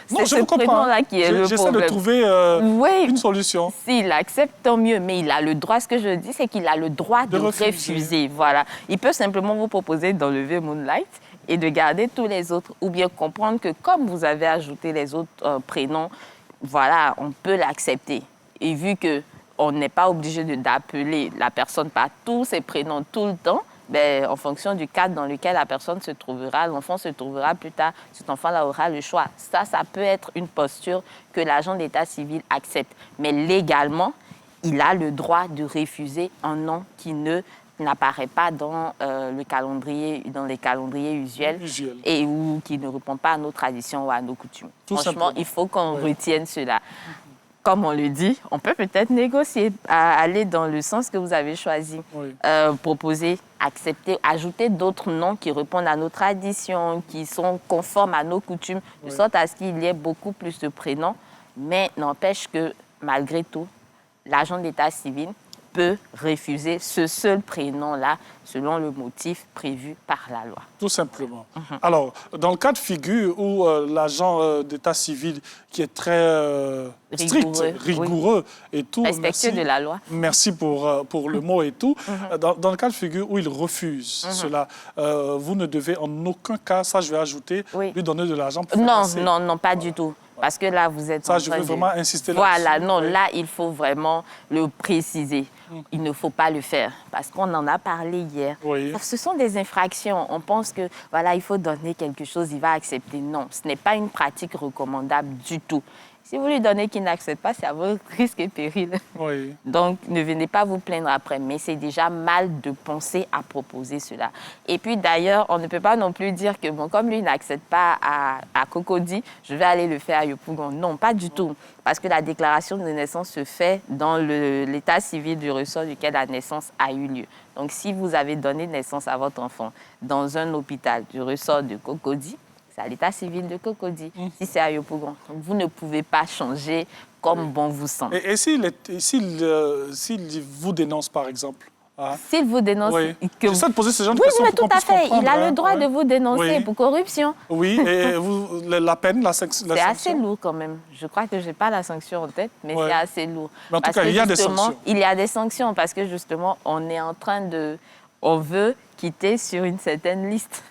c'est ce prénom-là qui est le problème? J'essaie de trouver une solution. S'il accepte, tant mieux. Mais il a le droit, ce que je dis, c'est qu'il a le droit de refuser. Voilà. Il peut simplement vous proposer d'enlever Moonlight et de garder tous les autres. Ou bien comprendre que comme vous avez ajouté les autres prénoms, voilà, on peut l'accepter. Et vu qu'on n'est pas obligé d'appeler la personne par tous ses prénoms tout le temps, ben, en fonction du cadre dans lequel la personne se trouvera, l'enfant se trouvera plus tard, cet enfant-là aura le choix. Ça peut être une posture que l'agent d'état civil accepte. Mais légalement, il a le droit de refuser un nom qui n'apparaît pas dans les calendriers usuels et ou qui ne répond pas à nos traditions ou à nos coutumes. Franchement, il faut qu'on retienne cela. Comme on le dit, on peut peut-être négocier, aller dans le sens que vous avez choisi, proposer, accepter, ajouter d'autres noms qui répondent à nos traditions, qui sont conformes à nos coutumes, de sorte à ce qu'il y ait beaucoup plus de prénoms. Mais n'empêche que, malgré tout, l'agent d'état civil peut refuser ce seul prénom-là selon le motif prévu par la loi. Tout simplement. Alors, dans le cas de figure où l'agent d'état civil qui est très strict, rigoureux et tout... Respectueux de la loi. Merci pour le mot et tout. Dans le cas de figure où il refuse cela, vous ne devez en aucun cas, ça je vais ajouter, lui donner de l'argent pour faire passer. Non, pas du tout. Parce que là, vous êtes ça, je veux vraiment insister là-dessus. Voilà, non, là, il faut vraiment le préciser. Il ne faut pas le faire. Parce qu'on en a parlé hier. Oui. Ce sont des infractions. On pense que, voilà, il faut donner quelque chose, il va accepter. Non, ce n'est pas une pratique recommandable du tout. Si vous lui donnez qu'il n'accepte pas, c'est à votre risque et péril. Oui. Donc, ne venez pas vous plaindre après. Mais c'est déjà mal de penser à proposer cela. Et puis, d'ailleurs, on ne peut pas non plus dire que, bon, comme lui n'accepte pas à Cocody, je vais aller le faire à Yopougon. Non, pas du tout. Parce que la déclaration de naissance se fait dans l'état civil du ressort duquel la naissance a eu lieu. Donc, si vous avez donné naissance à votre enfant dans un hôpital du ressort de Cocody, c'est à l'état civil de Cocody, si c'est à Yopougon. Vous ne pouvez pas changer comme bon vous semble. Et s'il vous dénonce, par exemple? S'il vous dénonce... J'essaie de poser ce genre de questions mais tout à fait. Il a le droit de vous dénoncer pour corruption. Oui, et la peine, la sanction? C'est assez lourd quand même. Je crois que je n'ai pas la sanction en tête, mais c'est assez lourd. Mais en tout cas, il y a des sanctions. Il y a des sanctions parce que justement, on est en train de... On veut quitter sur une certaine liste.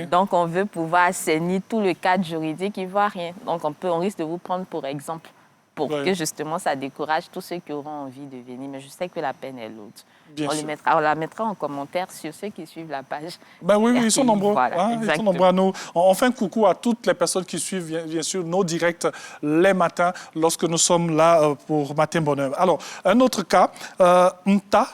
Donc, on veut pouvoir assainir tout le cadre juridique, il ne voit rien. Donc, on risque de vous prendre pour exemple, pour que justement, ça décourage tous ceux qui auront envie de venir. Mais je sais que la peine est lourde. On la mettra en commentaire sur ceux qui suivent la page. Oui, ils sont nombreux. Voilà, ils sont nombreux à nous. On fait un coucou à toutes les personnes qui suivent, bien sûr, nos directs les matins, lorsque nous sommes là pour Matin Bonheur. Alors, un autre cas, Nta.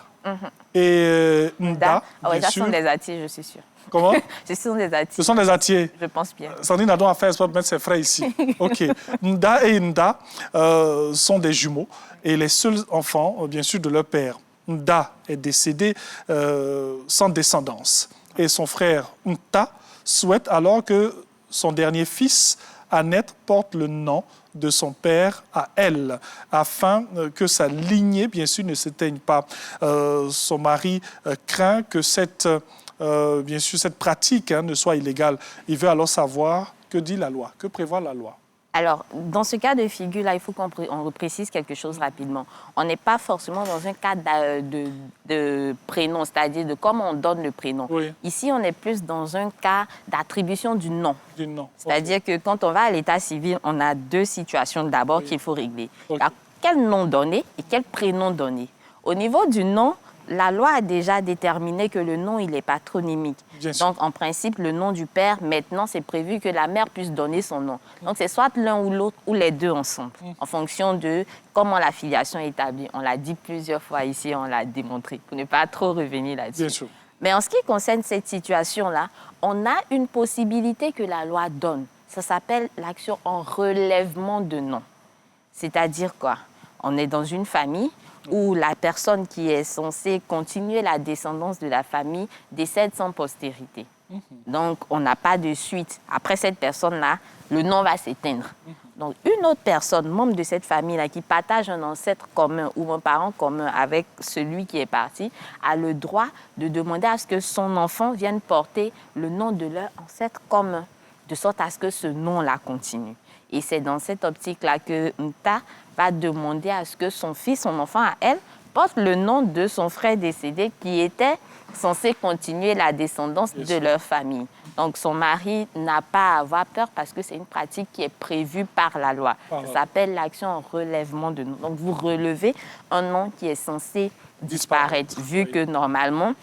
Et Nda, ça sont des Atiers, je suis sûre. Comment? Ce sont des Atiers. Ce sont des Atiers. Je pense bien. Sandrine a donc à faire pour mettre ses frais ici. OK. Nda et Nda sont des jumeaux et les seuls enfants, bien sûr, de leur père. Nda est décédé sans descendance. Et son frère Nta souhaite alors que son dernier fils, à naître, porte le nom de son père à elle, afin que sa lignée, bien sûr, ne s'éteigne pas. Son mari craint que bien sûr, cette pratique ne soit illégale. Il veut alors savoir que dit la loi, que prévoit la loi. Alors, dans ce cas de figure-là, il faut qu'on précise quelque chose rapidement. On n'est pas forcément dans un cas de prénom, c'est-à-dire de comment on donne le prénom. Ici, on est plus dans un cas d'attribution du nom. C'est-à-dire que quand on va à l'état civil, on a deux situations d'abord qu'il faut régler. Quel nom donner et quel prénom donner? Au niveau du nom, la loi a déjà déterminé que le nom, il est patronymique. Donc, en principe, le nom du père, maintenant, c'est prévu que la mère puisse donner son nom. Donc, c'est soit l'un ou l'autre ou les deux ensemble, en fonction de comment la filiation est établie. On l'a dit plusieurs fois ici, on l'a démontré, pour ne pas trop revenir là-dessus. Mais en ce qui concerne cette situation-là, on a une possibilité que la loi donne. Ça s'appelle l'action en relèvement de nom. C'est-à-dire quoi? On est dans une famille où la personne qui est censée continuer la descendance de la famille décède sans postérité. Donc, on n'a pas de suite. Après cette personne-là, le nom va s'éteindre. Donc, une autre personne, membre de cette famille-là, qui partage un ancêtre commun ou un parent commun avec celui qui est parti, a le droit de demander à ce que son enfant vienne porter le nom de leur ancêtre commun, de sorte à ce que ce nom-là continue. Et c'est dans cette optique-là que Nta va demander à ce que son fils, son enfant à elle, porte le nom de son frère décédé qui était censé continuer la descendance de leur famille. Donc, son mari n'a pas à avoir peur parce que c'est une pratique qui est prévue par la loi. Ça s'appelle l'action en relèvement de nom. Donc, vous relevez un nom qui est censé disparaître, vu que normalement,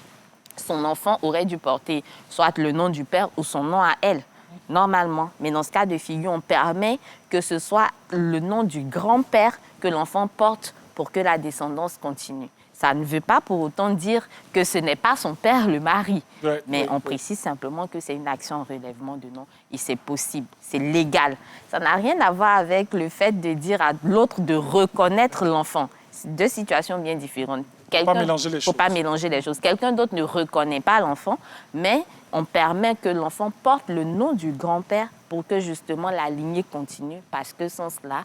son enfant aurait dû porter soit le nom du père ou son nom à elle. Normalement. Mais dans ce cas de figure, on permet que ce soit le nom du grand-père que l'enfant porte pour que la descendance continue. Ça ne veut pas pour autant dire que ce n'est pas son père, le mari. Mais on précise simplement que c'est une action en relèvement de nom et c'est possible, c'est légal. Ça n'a rien à voir avec le fait de dire à l'autre de reconnaître l'enfant. C'est deux situations bien différentes. Il ne faut pas mélanger les choses. Quelqu'un d'autre ne reconnaît pas l'enfant, mais on permet que l'enfant porte le nom du grand-père pour que justement la lignée continue, parce que sans cela,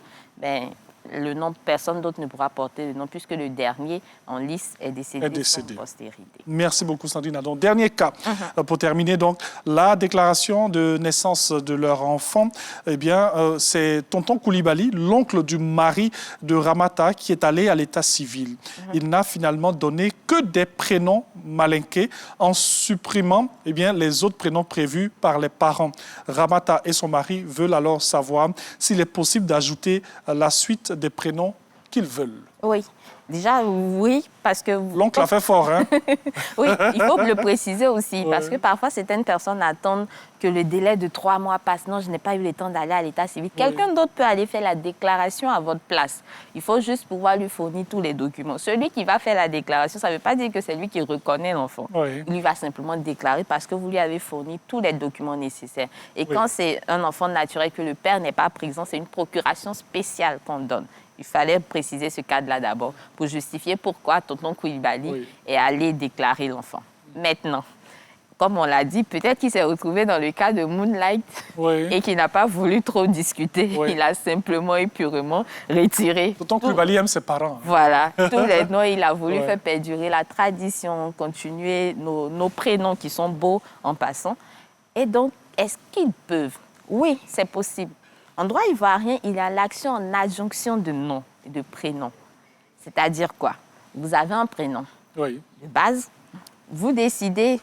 le nom, personne d'autre ne pourra porter le nom puisque le dernier en lice est décédé. Sans postérité. Merci beaucoup, Sandrine. Donc, dernier cas, pour terminer, donc, la déclaration de naissance de leur enfant, eh bien, c'est tonton Koulibaly, l'oncle du mari de Ramata, qui est allé à l'état civil. Il n'a finalement donné que des prénoms malinqués en supprimant eh bien, les autres prénoms prévus par les parents. Ramata et son mari veulent alors savoir s'il est possible d'ajouter la suite des prénoms qu'ils veulent. Oui. Déjà, oui, parce que... L'oncle a fait fort, hein? Oui, il faut le préciser aussi, parce que parfois, certaines personnes attendent que le délai de 3 mois passe. Non, je n'ai pas eu le temps d'aller à l'état civil. Quelqu'un d'autre peut aller faire la déclaration à votre place. Il faut juste pouvoir lui fournir tous les documents. Celui qui va faire la déclaration, ça ne veut pas dire que c'est lui qui reconnaît l'enfant. Il lui va simplement déclarer parce que vous lui avez fourni tous les documents nécessaires. Et quand c'est un enfant naturel que le père n'est pas présent, c'est une procuration spéciale qu'on donne. Il fallait préciser ce cadre-là d'abord pour justifier pourquoi tonton Koulibaly est allé déclarer l'enfant. Maintenant, comme on l'a dit, peut-être qu'il s'est retrouvé dans le cas de Moonlight et qu'il n'a pas voulu trop discuter. Il a simplement et purement retiré. Tonton Koulibaly aime ses parents. Voilà, tous les noms, il a voulu faire perdurer la tradition, continuer nos prénoms qui sont beaux en passant. Et donc, est-ce qu'ils peuvent? Oui, c'est possible. En droit ivoirien, il y a l'action en adjonction de nom et de prénom. C'est-à-dire quoi? Vous avez un prénom de base. Vous décidez,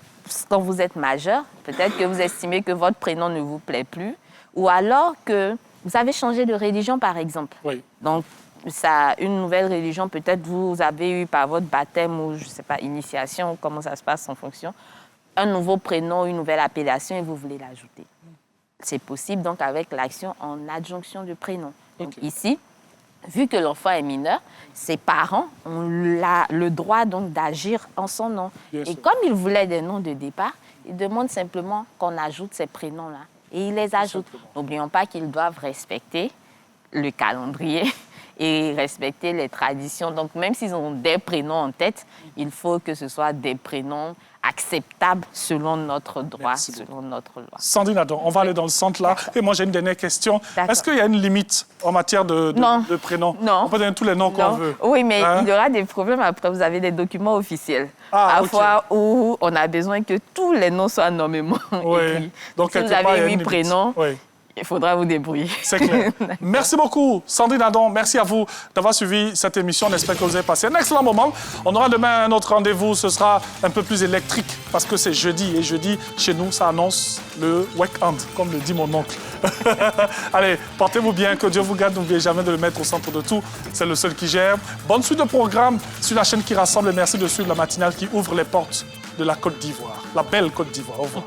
quand vous êtes majeur, peut-être que vous estimez que votre prénom ne vous plaît plus, ou alors que vous avez changé de religion, par exemple. Donc, ça, une nouvelle religion, peut-être vous avez eu par votre baptême ou, je ne sais pas, initiation, comment ça se passe en fonction, un nouveau prénom, une nouvelle appellation et vous voulez l'ajouter. C'est possible donc avec l'action en adjonction de prénom. Donc ici, vu que l'enfant est mineur, ses parents ont le droit donc d'agir en son nom. Et comme ils voulaient des noms de départ, ils demandent simplement qu'on ajoute ces prénoms-là. Et ils les ajoutent. N'oublions pas qu'ils doivent respecter le calendrier et respecter les traditions. Donc même s'ils ont des prénoms en tête, il faut que ce soit des prénoms acceptable selon notre droit, selon notre loi. Sandrine Adon, on va aller dans le centre là. Et moi, j'ai une dernière question. Est-ce qu'il y a une limite en matière de prénoms? Non. On peut donner tous les noms qu'on veut. Oui, mais il y aura des problèmes après. Vous avez des documents officiels. Parfois où on a besoin que tous les noms soient nommément écrits. Donc, si vous avez 8 prénoms, il faudra vous débrouiller. C'est clair. Merci beaucoup, Sandrine Adon. Merci à vous d'avoir suivi cette émission. On espère que vous avez passé un excellent moment. On aura demain un autre rendez-vous. Ce sera un peu plus électrique parce que c'est jeudi. Et jeudi, chez nous, ça annonce le week-end, comme le dit mon oncle. Allez, portez-vous bien. Que Dieu vous garde. N'oubliez jamais de le mettre au centre de tout. C'est le seul qui gère. Bonne suite de programme sur la chaîne qui rassemble. Et merci de suivre la matinale qui ouvre les portes de la Côte d'Ivoire. La belle Côte d'Ivoire. Au revoir.